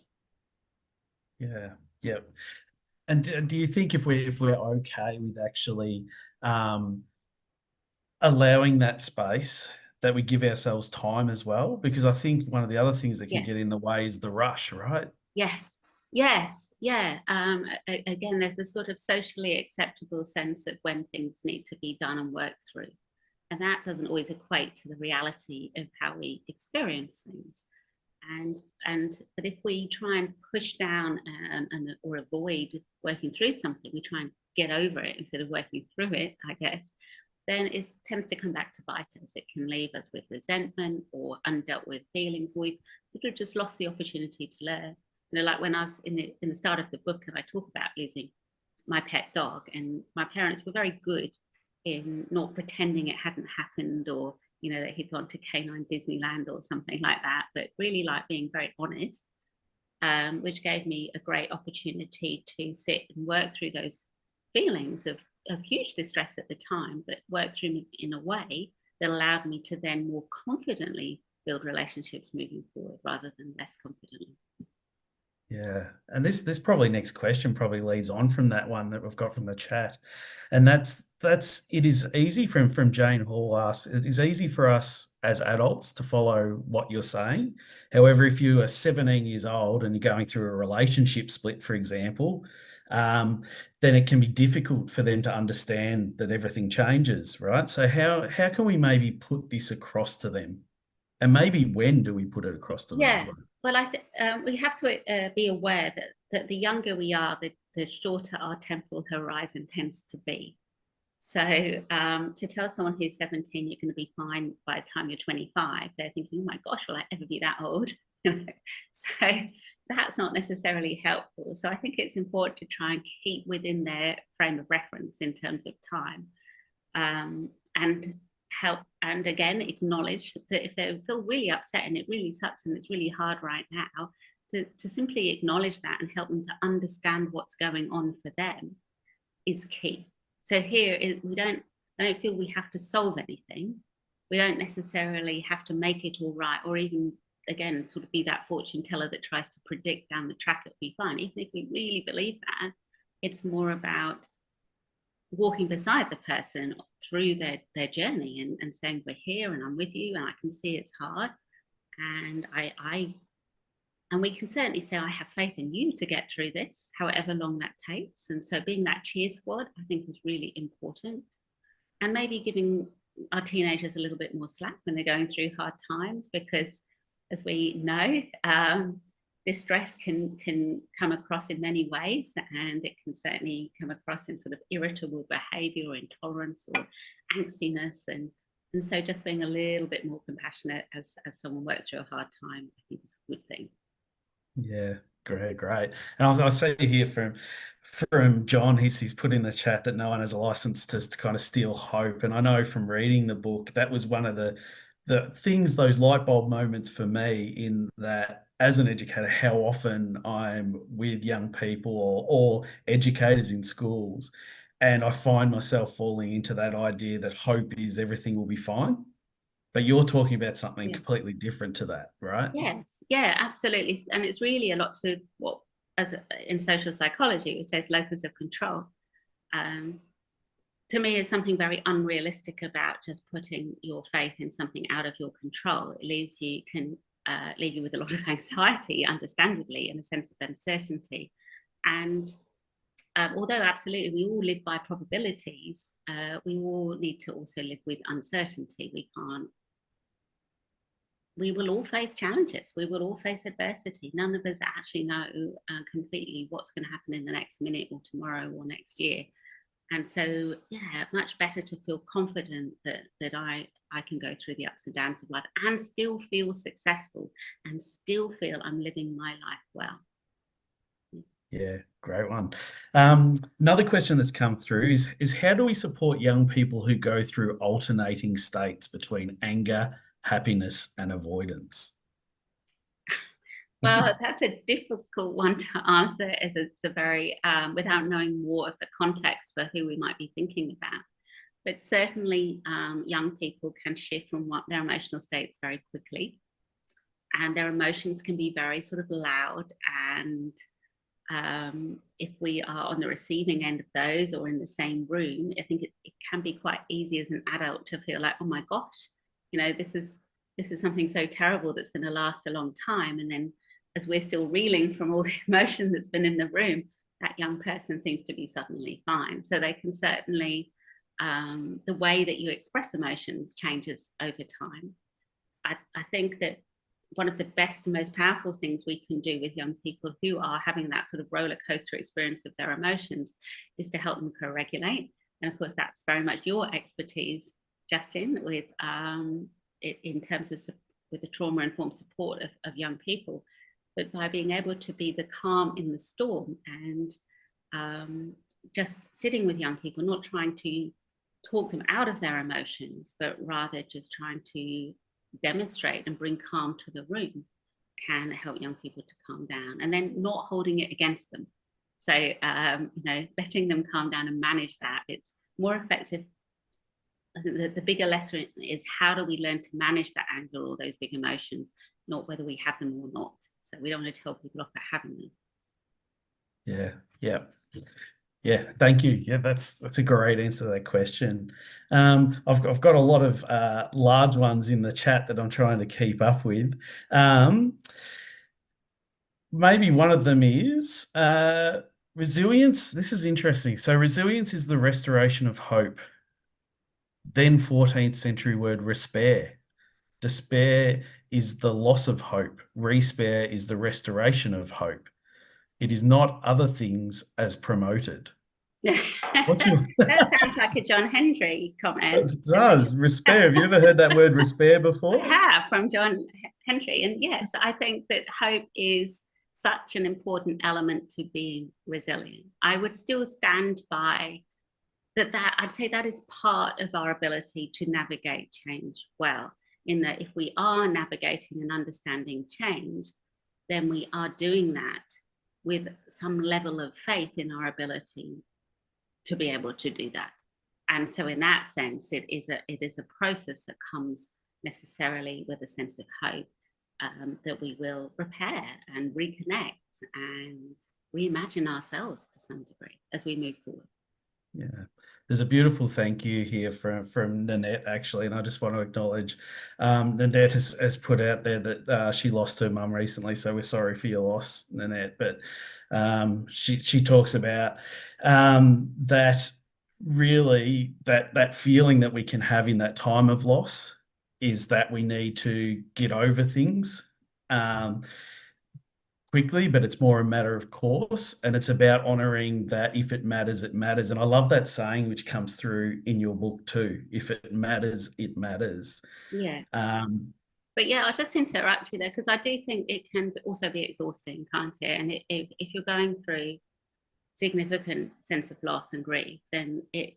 Yeah. And do you think if we're okay with actually allowing that space, that we give ourselves time as well? Because I think one of the other things that can get in the way is the rush, right? Yes. Yeah. Again, there's a sort of socially acceptable sense of when things need to be done and worked through. And that doesn't always equate to the reality of how we experience things. But if we try and push down or avoid working through something, we try and get over it instead of working through it, I guess, then it tends to come back to bite us. It can leave us with resentment or undealt with feelings. We've sort of just lost the opportunity to learn. You know, like when I was in the start of the book, and I talk about losing my pet dog, and my parents were very good in not pretending it hadn't happened, or you know, that he'd gone to Canine Disneyland or something like that, but really like being very honest, which gave me a great opportunity to sit and work through those feelings of huge distress at the time, but work through them in a way that allowed me to then more confidently build relationships moving forward rather than less confidently. Yeah, and this probably next question probably leads on from that one that we've got from the chat, and that's it is easy from Jane Hall asks, it is easy for us as adults to follow what you're saying. However, if you are 17 years old and you're going through a relationship split, for example, then it can be difficult for them to understand that everything changes, right? So how can we maybe put this across to them? And maybe when do we put it across to them as well? Well, I think we have to be aware that the younger we are, the shorter our temporal horizon tends to be. So to tell someone who's 17 you're going to be fine by the time you're 25, they're thinking, oh my gosh, will I ever be that old? So that's not necessarily helpful. So I think it's important to try and keep within their frame of reference in terms of time, and help, and again acknowledge that if they feel really upset and it really sucks and it's really hard right now, to simply acknowledge that and help them to understand what's going on for them is key. So here I don't feel we have to solve anything. We don't necessarily have to make it all right, or even again sort of be that fortune teller that tries to predict down the track it'll be fine. Even if we really believe that, it's more about walking beside the person through their journey and saying, we're here and I'm with you and I can see it's hard, and and we can certainly say, I have faith in you to get through this, however long that takes. And so being that cheer squad, I think, is really important. And maybe giving our teenagers a little bit more slack when they're going through hard times, because as we know, distress can come across in many ways, and it can certainly come across in sort of irritable behavior or intolerance or angstiness. And so just being a little bit more compassionate as someone works through a hard time, I think is a good thing. Yeah, great. And I see here from John, he's put in the chat that no one has a license to kind of steal hope. And I know from reading the book, that was one of the things, those light bulb moments for me, in that as an educator, how often I'm with young people or educators in schools, and I find myself falling into that idea that hope is everything will be fine. But you're talking about something completely different to that, right? Yes, yeah, absolutely. And it's really a lot to what, as in social psychology, it says locus of control. To me, is something very unrealistic about just putting your faith in something out of your control. It can leave you with a lot of anxiety, understandably, and a sense of uncertainty. And although absolutely we all live by probabilities, we all need to also live with uncertainty. We will all face challenges. We will all face adversity. None of us actually know completely what's going to happen in the next minute or tomorrow or next year. And so, yeah, much better to feel confident that I can go through the ups and downs of life and still feel successful and still feel I'm living my life well. Yeah, great one. Another question that's come through is how do we support young people who go through alternating states between anger, happiness, and avoidance? Well, that's a difficult one to answer, as it's a very, without knowing more of the context for who we might be thinking about. But certainly young people can shift from their emotional states very quickly, and their emotions can be very sort of loud. And if we are on the receiving end of those or in the same room, I think it can be quite easy as an adult to feel like, oh my gosh, you know, this is something so terrible that's going to last a long time. And then as we're still reeling from all the emotion that's been in the room, that young person seems to be suddenly fine. So they can certainly, the way that you express emotions changes over time. I think that one of the best and most powerful things we can do with young people who are having that sort of roller coaster experience of their emotions is to help them co-regulate. And of course, that's very much your expertise, Justin, with in terms of with the trauma-informed support of young people, but by being able to be the calm in the storm and just sitting with young people, not trying to talk them out of their emotions, but rather just trying to demonstrate and bring calm to the room, can help young people to calm down, and then not holding it against them. So, letting them calm down and manage that, it's more effective. I think the bigger lesson is, how do we learn to manage that anger or those big emotions, not whether we have them or not. So we don't want to tell people off for having them. Yeah, thank you. Yeah, that's a great answer to that question. I've got a lot of large ones in the chat that I'm trying to keep up with. Maybe one of them is resilience. This is interesting. So resilience is the restoration of hope. Then 14th century word respair. Despair is the loss of hope. Respair is the restoration of hope. It is not other things as promoted. That sounds like a John Henry comment. It does. Respair. Have you ever heard that word respair before? I have, from John Henry. And yes, I think that hope is such an important element to being resilient. I would still stand by that I'd say that is part of our ability to navigate change well, in that if we are navigating and understanding change, then we are doing that with some level of faith in our ability to be able to do that. And so in that sense, it is a process that comes necessarily with a sense of hope, that we will repair and reconnect and reimagine ourselves to some degree as we move forward. Yeah, there's a beautiful thank you here from Nanette, actually, and I just want to acknowledge Nanette has put out there that she lost her mum recently, so we're sorry for your loss, Nanette. But she talks about that really that feeling that we can have in that time of loss is that we need to get over things quickly, but it's more a matter of course, and it's about honoring that if it matters, it matters. And I love that saying, which comes through in your book too: if it matters, it matters. Yeah. But yeah, I'll just interrupt you there, because I do think it can also be exhausting, can't it? And if you're going through significant sense of loss and grief, then it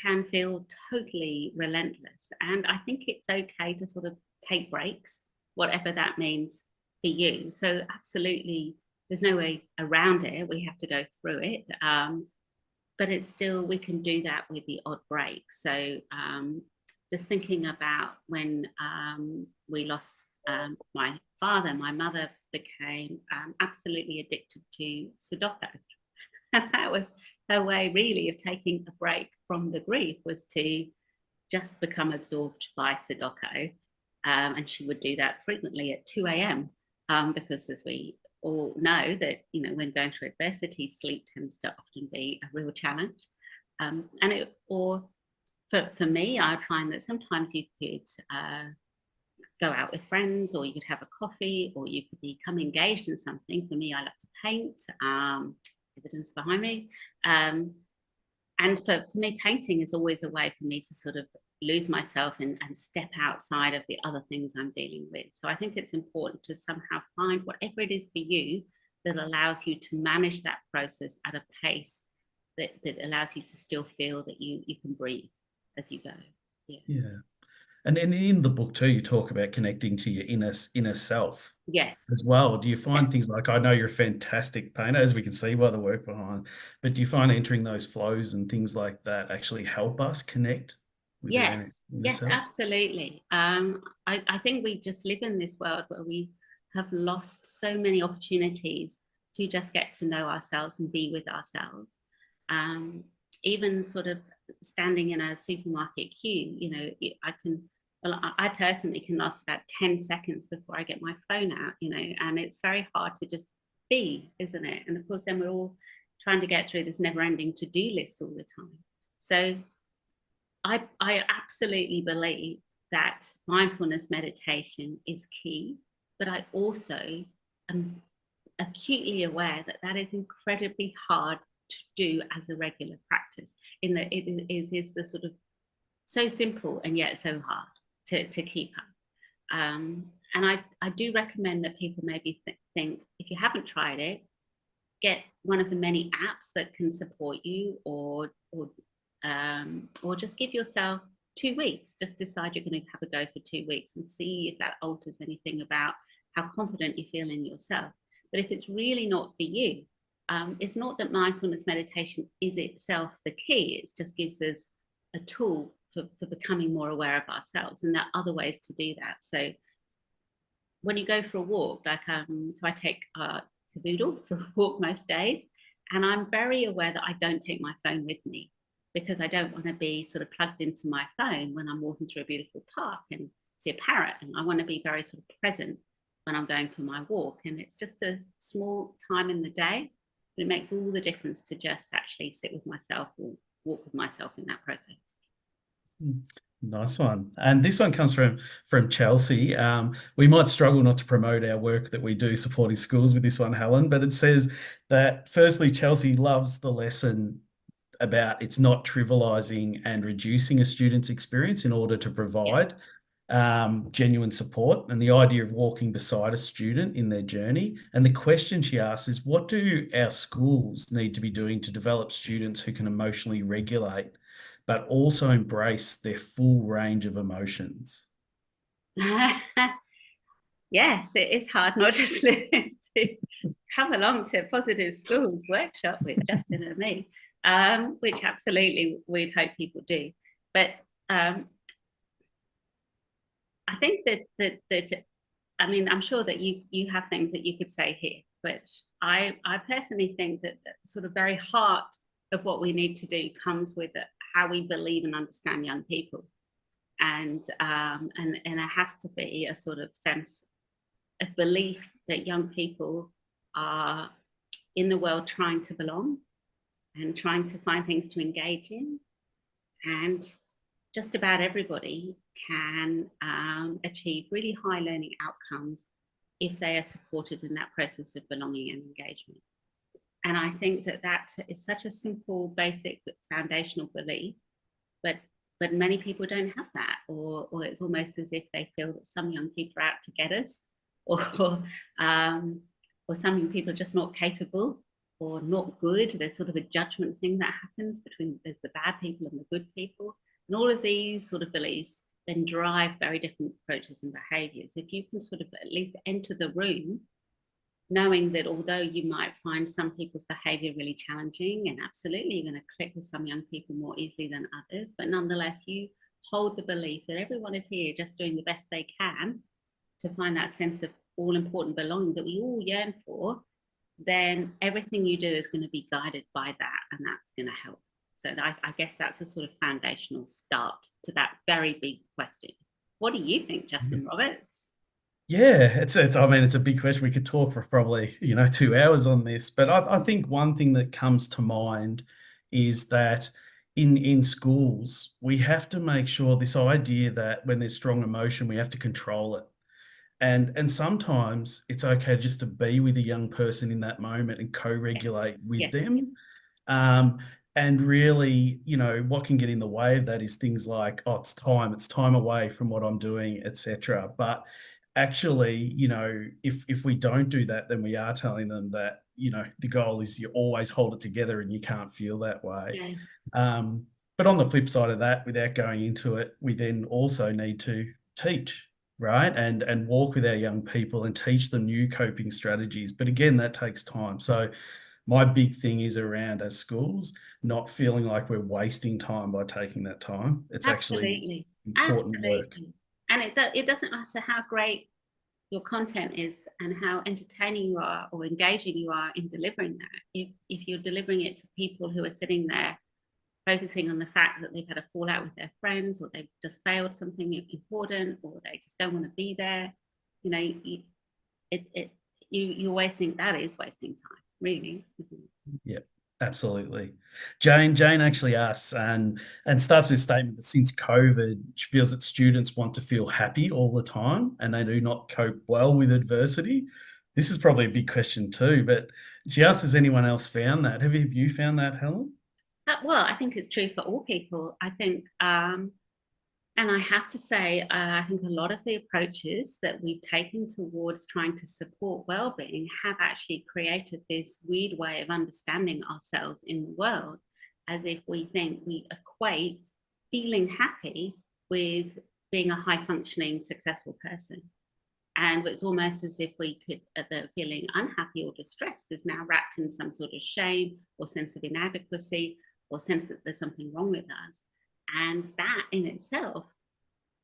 can feel totally relentless. And I think it's okay to sort of take breaks, whatever that means for you. So absolutely, there's no way around it. We have to go through it. But it's still, we can do that with the odd break. So just thinking about when we lost my father, my mother became absolutely addicted to Sudoku. And that was her way really of taking a break from the grief, was to just become absorbed by Sudoku. And she would do that frequently at 2 a.m. Because as we all know, that when going through adversity, sleep tends to often be a real challenge. For me, I find that sometimes you could go out with friends, or you could have a coffee, or you could become engaged in something. For me, I love to paint, evidence behind me. And for me, painting is always a way for me to sort of lose myself and step outside of the other things I'm dealing with. So I think it's important to somehow find whatever it is for you that allows you to manage that process at a pace that allows you to still feel that you can breathe as you go. Yeah. And in the book too, you talk about connecting to your inner self. Yes. As well. Do you find things like, I know you're a fantastic painter, as we can see by the work behind, but do you find entering those flows and things like that actually help us connect with yes self? Absolutely. I think we just live in this world where we have lost so many opportunities to just get to know ourselves and be with ourselves. Even sort of standing in a supermarket queue, I personally can last about 10 seconds before I get my phone out, and it's very hard to just be, isn't it? And of course, then we're all trying to get through this never-ending to-do list all the time. So I absolutely believe that mindfulness meditation is key but I also am acutely aware that that is incredibly hard to do as a regular practice, in that it is the sort of so simple and yet so hard to keep up. And I do recommend that people maybe think, if you haven't tried it, get one of the many apps that can support you, or just give yourself 2 weeks. Just decide you're going to have a go for 2 weeks and see if that alters anything about how confident you feel in yourself. But if it's really not for you, it's not that mindfulness meditation is itself the key. It just gives us a tool for becoming more aware of ourselves, and there are other ways to do that. So when you go for a walk, like so I take Cavoodle for a walk most days, and I'm very aware that I don't take my phone with me, because I don't want to be sort of plugged into my phone when I'm walking through a beautiful park and see a parrot, and I want to be very sort of present when I'm going for my walk. And it's just a small time in the day, but it makes all the difference to just actually sit with myself or walk with myself in that process. Nice one. And this one comes from Chelsea. We might struggle not to promote our work that we do supporting schools with this one, Helen, but it says that firstly, Chelsea loves the lesson about it's not trivializing and reducing a student's experience in order to provide genuine support, and the idea of walking beside a student in their journey. And the question she asks is, what do our schools need to be doing to develop students who can emotionally regulate but also embrace their full range of emotions? Yes, it is hard not to come along to Positive Schools workshop with Justin and me, which absolutely we'd hope people do. But I think that I mean, I'm sure that you have things that you could say here, but I personally think that the sort of very heart of what we need to do comes with how we believe and understand young people, and it has to be a sort of sense of belief that young people are in the world trying to belong and trying to find things to engage in, and just about everybody can achieve really high learning outcomes if they are supported in that process of belonging and engagement. And I think that is such a simple, basic, foundational belief, but many people don't have that, or it's almost as if they feel that some young people are out to get us, or some young people are just not capable or not good. There's sort of a judgment thing that happens between, there's the bad people and the good people. And all of these sort of beliefs then drive very different approaches and behaviours. If you can sort of at least enter the room knowing that although you might find some people's behaviour really challenging, and absolutely you're going to click with some young people more easily than others, but nonetheless you hold the belief that everyone is here just doing the best they can to find that sense of all important belonging that we all yearn for, then everything you do is going to be guided by that, and that's going to help. So I guess that's a sort of foundational start to that very big question. What do you think, Justin Roberts? Yeah, it's I mean, it's a big question. We could talk for probably 2 hours on this, but I think one thing that comes to mind is that in schools we have to make sure this idea that when there's strong emotion we have to control it, and sometimes it's okay just to be with a young person in that moment and co-regulate with them. And really, what can get in the way of that is things like, oh, it's time away from what I'm doing, etc. But actually, if we don't do that, then we are telling them that, the goal is you always hold it together and you can't feel that way. Yes. But on the flip side of that, without going into it, we then also need to teach, right? And walk with our young people and teach them new coping strategies. But again, that takes time. So my big thing is around, as schools, not feeling like we're wasting time by taking that time. It's actually important work. And it doesn't matter how great your content is and how entertaining you are or engaging you are in delivering that. If you're delivering it to people who are sitting there focusing on the fact that they've had a fallout with their friends, or they've just failed something important, or they just don't want to be there, you're wasting, that is wasting time, really, isn't it? Yeah. Absolutely. Jane actually asks and starts with a statement that since COVID, she feels that students want to feel happy all the time and they do not cope well with adversity. This is probably a big question too, but she asks, has anyone else found that? Have you found that, Helen? Well, I think it's true for all people. I think, and I have to say, I think a lot of the approaches that we've taken towards trying to support well-being have actually created this weird way of understanding ourselves in the world, as if we think we equate feeling happy with being a high-functioning, successful person. And it's almost as if we could, the feeling unhappy or distressed is now wrapped in some sort of shame or sense of inadequacy or sense that there's something wrong with us. And that in itself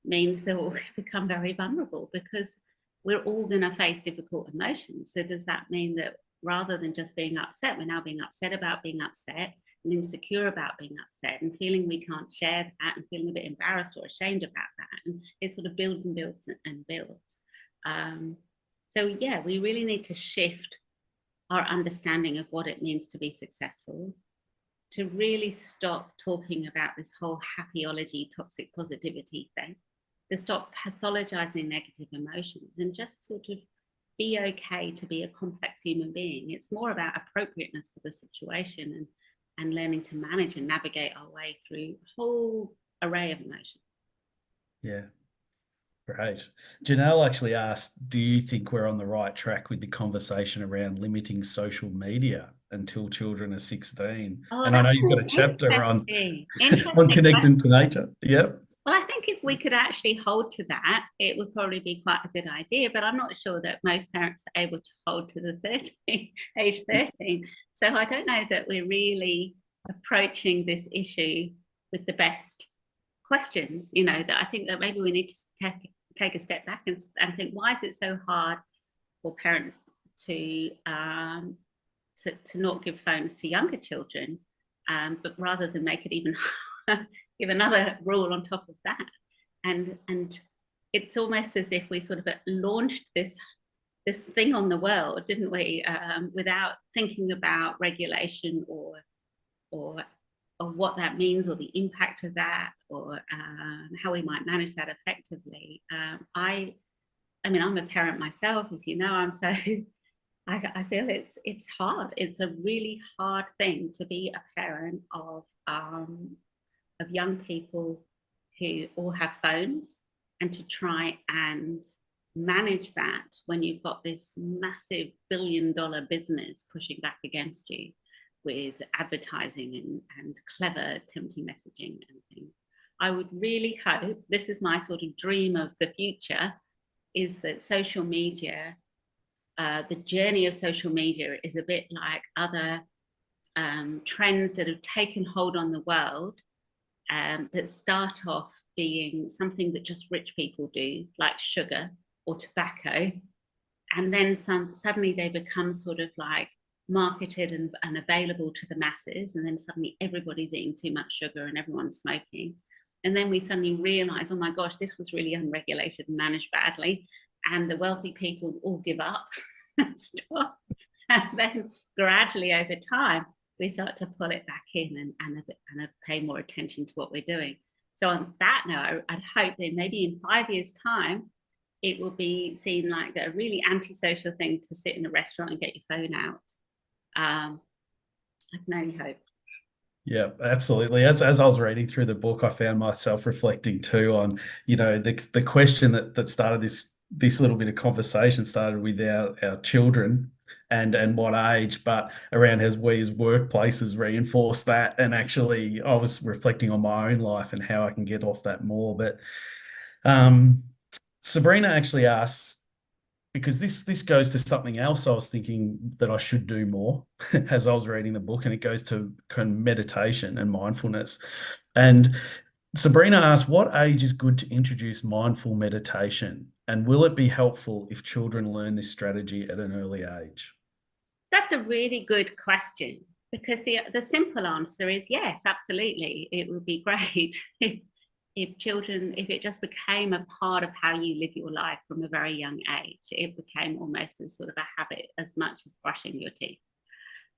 means that we'll become very vulnerable because we're all going to face difficult emotions. So does that mean that rather than just being upset, we're now being upset about being upset and insecure about being upset and feeling we can't share that and feeling a bit embarrassed or ashamed about that? And it sort of builds and builds and builds. So yeah, we really need to shift our understanding of what it means to be successful, to really stop talking about this whole happyology, toxic positivity thing, to stop pathologizing negative emotions and just sort of be okay to be a complex human being. It's more about appropriateness for the situation and learning to manage and navigate our way through a whole array of emotions. Yeah. Great. Janelle actually asked, do you think we're on the right track with the conversation around limiting social media until children are 16? Oh, and I know that's you've got a chapter on connecting to nature. Yep. Well, I think if we could actually hold to that, it would probably be quite a good idea, but I'm not sure that most parents are able to hold to the age 13. So I don't know that we're really approaching this issue with the best questions, that I think that maybe we need to take a step back and think, why is it so hard for parents to not give phones to younger children, but rather than make it even give another rule on top of that. And it's almost as if we sort of launched this thing on the world, didn't we, without thinking about regulation or what that means or the impact of that or how we might manage that effectively. I mean, I'm a parent myself, as you know. I feel it's hard. It's a really hard thing to be a parent of young people who all have phones, and to try and manage that when you've got this massive billion-dollar business pushing back against you with advertising and clever tempting messaging and things. I would really hope, this is my sort of dream of the future, is that social media, the journey of social media is a bit like other trends that have taken hold on the world, that start off being something that just rich people do, like sugar or tobacco, and then suddenly they become sort of like marketed and available to the masses, and then suddenly everybody's eating too much sugar and everyone's smoking, and then we suddenly realize, oh my gosh, this was really unregulated and managed badly, and the wealthy people all give up and stop, and then gradually over time we start to pull it back in and pay more attention to what we're doing. So on that note, I'd hope that maybe in 5 years' time, it will be seen like a really antisocial thing to sit in a restaurant and get your phone out. I can only hope. Yeah, absolutely. As I was reading through the book, I found myself reflecting too on, the question that started this little bit of conversation started with our children and what age, but around as we as workplaces reinforce that. And actually I was reflecting on my own life and how I can get off that more. But Sabrina actually asks, because this goes to something else I was thinking that I should do more as I was reading the book, and it goes to kind of meditation and mindfulness. And Sabrina asked, what age is good to introduce mindful meditation? And will it be helpful if children learn this strategy at an early age? That's a really good question, because the simple answer is yes, absolutely. It would be great if it just became a part of how you live your life from a very young age. It became almost as sort of a habit as much as brushing your teeth.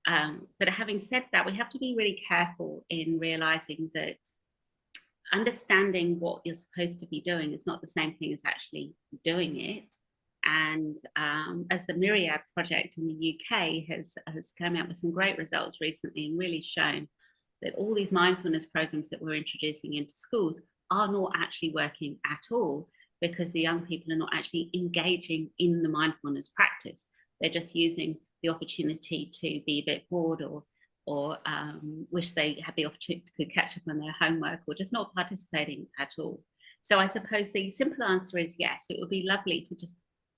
But having said that, we have to be really careful in realizing that understanding what you're supposed to be doing is not the same thing as actually doing it. And as the Myriad project in the UK has come out with some great results recently and really shown that all these mindfulness programs that we're introducing into schools are not actually working at all, because the young people are not actually engaging in the mindfulness practice. They're just using the opportunity to be a bit bored or wish they had the opportunity to catch up on their homework, or just not participating at all. So I suppose the simple answer is yes, it would be lovely to just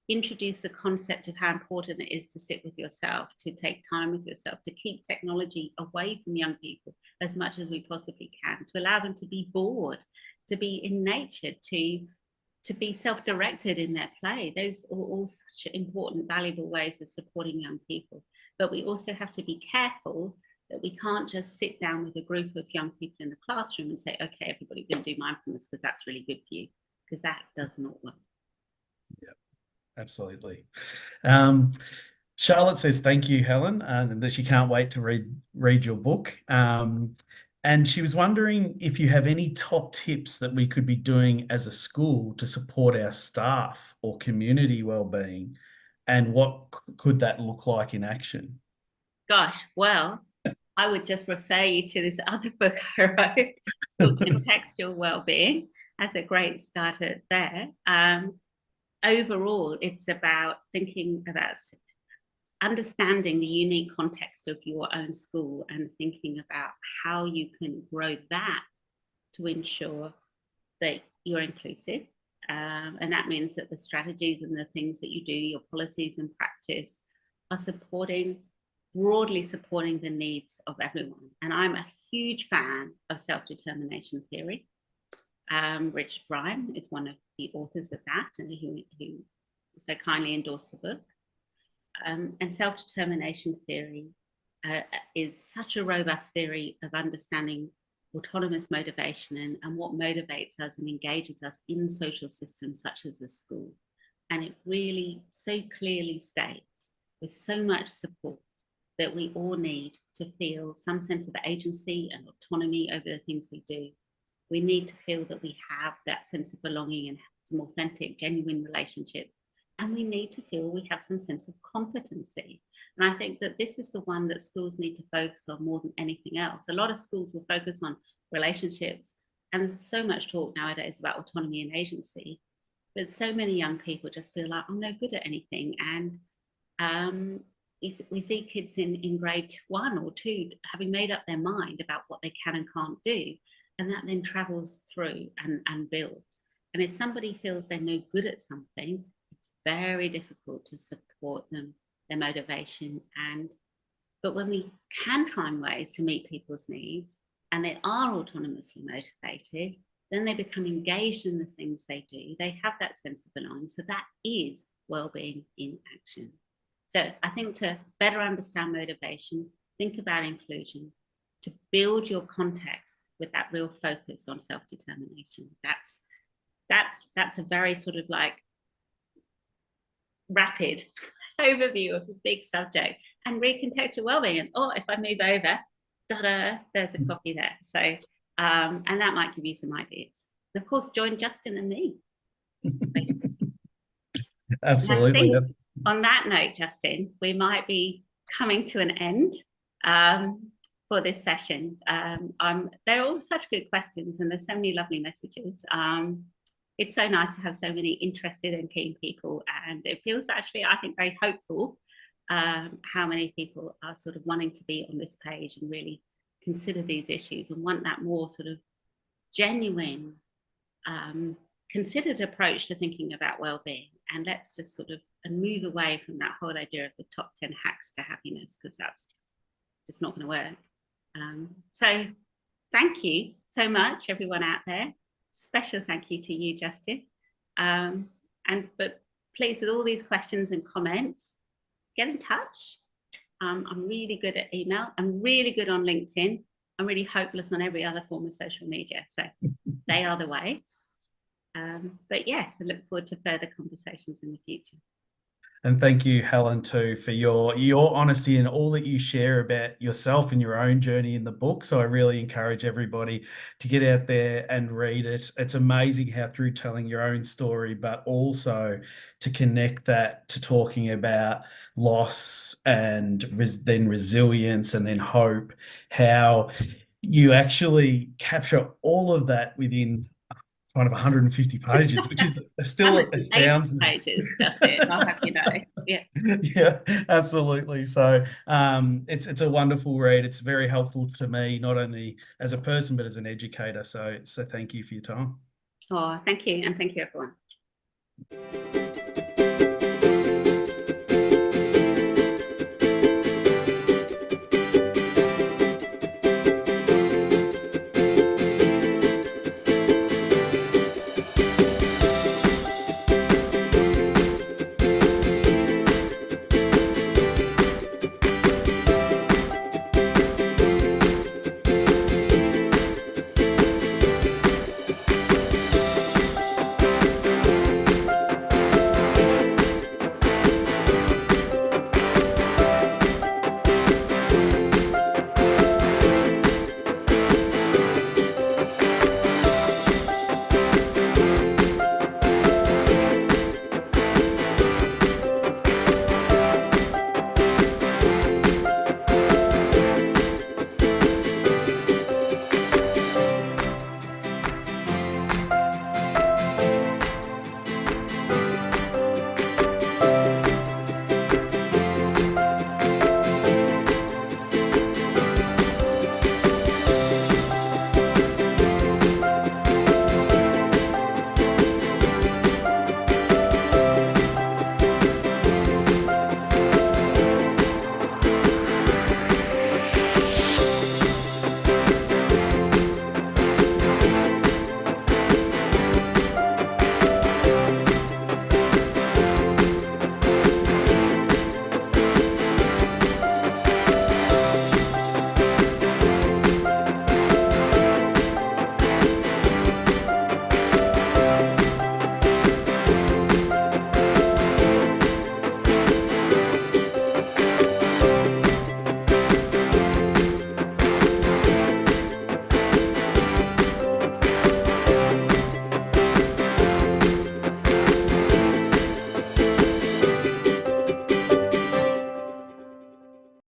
introduce the concept of how important it is to sit with yourself, to take time with yourself, to keep technology away from young people as much as we possibly can, to allow them to be bored, to be in nature, to be self-directed in their play. Those are all such important, valuable ways of supporting young people. But we also have to be careful that we can't just sit down with a group of young people in the classroom and say, okay, everybody can do mindfulness because that's really good for you, because that does not work. Yeah, absolutely. Charlotte says thank you, Helen, and that she can't wait to read your book. And she was wondering if you have any top tips that we could be doing as a school to support our staff or community wellbeing, and what could that look like in action? Gosh, well, I would just refer you to this other book I wrote called Contextual Wellbeing as a great starter there. Overall, it's about thinking about understanding the unique context of your own school and thinking about how you can grow that to ensure that you're inclusive. And that means that the strategies and the things that you do, your policies and practice, are broadly supporting the needs of everyone. And I'm a huge fan of self-determination theory. Richard Bryan is one of the authors of that, and who so kindly endorsed the book. And self-determination theory is such a robust theory of understanding autonomous motivation and what motivates us and engages us in social systems such as a school. And it really so clearly states, with so much support, that we all need to feel some sense of agency and autonomy over the things we do. We need to feel that we have that sense of belonging and some authentic, genuine relationships. And we need to feel we have some sense of competency. And I think that this is the one that schools need to focus on more than anything else. A lot of schools will focus on relationships, and there's so much talk nowadays about autonomy and agency, but so many young people just feel like, I'm no good at anything. And we see kids in grade 1 or 2 having made up their mind about what they can and can't do, and that then travels through and builds. And if somebody feels they're no good at something, it's very difficult to support them, their motivation. But when we can find ways to meet people's needs and they are autonomously motivated, then they become engaged in the things they do. They have that sense of belonging. So that is well-being in action. So I think to better understand motivation, think about inclusion, to build your context with that real focus on self-determination. That's a very sort of like rapid overview of a big subject. And recontextual wellbeing, and if I move over, there's a copy there. So and that might give you some ideas. And of course, join Justin and me. Absolutely. On that note, Justin, we might be coming to an end for this session. They're all such good questions, and there's so many lovely messages. It's so nice to have so many interested and keen people, and it feels actually, I think, very hopeful how many people are sort of wanting to be on this page and really consider these issues and want that more sort of genuine, considered approach to thinking about well-being. And let's just sort of move away from that whole idea of the top 10 hacks to happiness, because that's just not going to work. So thank you so much, everyone out there. Special thank you to you, Justin. But please, with all these questions and comments, get in touch. I'm really good at email. I'm really good on LinkedIn. I'm really hopeless on every other form of social media. So they are the ways. But yes, I look forward to further conversations in the future. And thank you, Helen, too, for your honesty and all that you share about yourself and your own journey in the book. So I really encourage everybody to get out there and read it. It's amazing how through telling your own story, but also to connect that to talking about loss and then resilience and then hope, how you actually capture all of that within kind of 150 pages, which is still, it sounds 80 pages, Justin, I'll have you know. Yeah. Yeah, absolutely. So it's a wonderful read. It's very helpful to me, not only as a person, but as an educator. So thank you for your time. Oh, thank you. And thank you, everyone.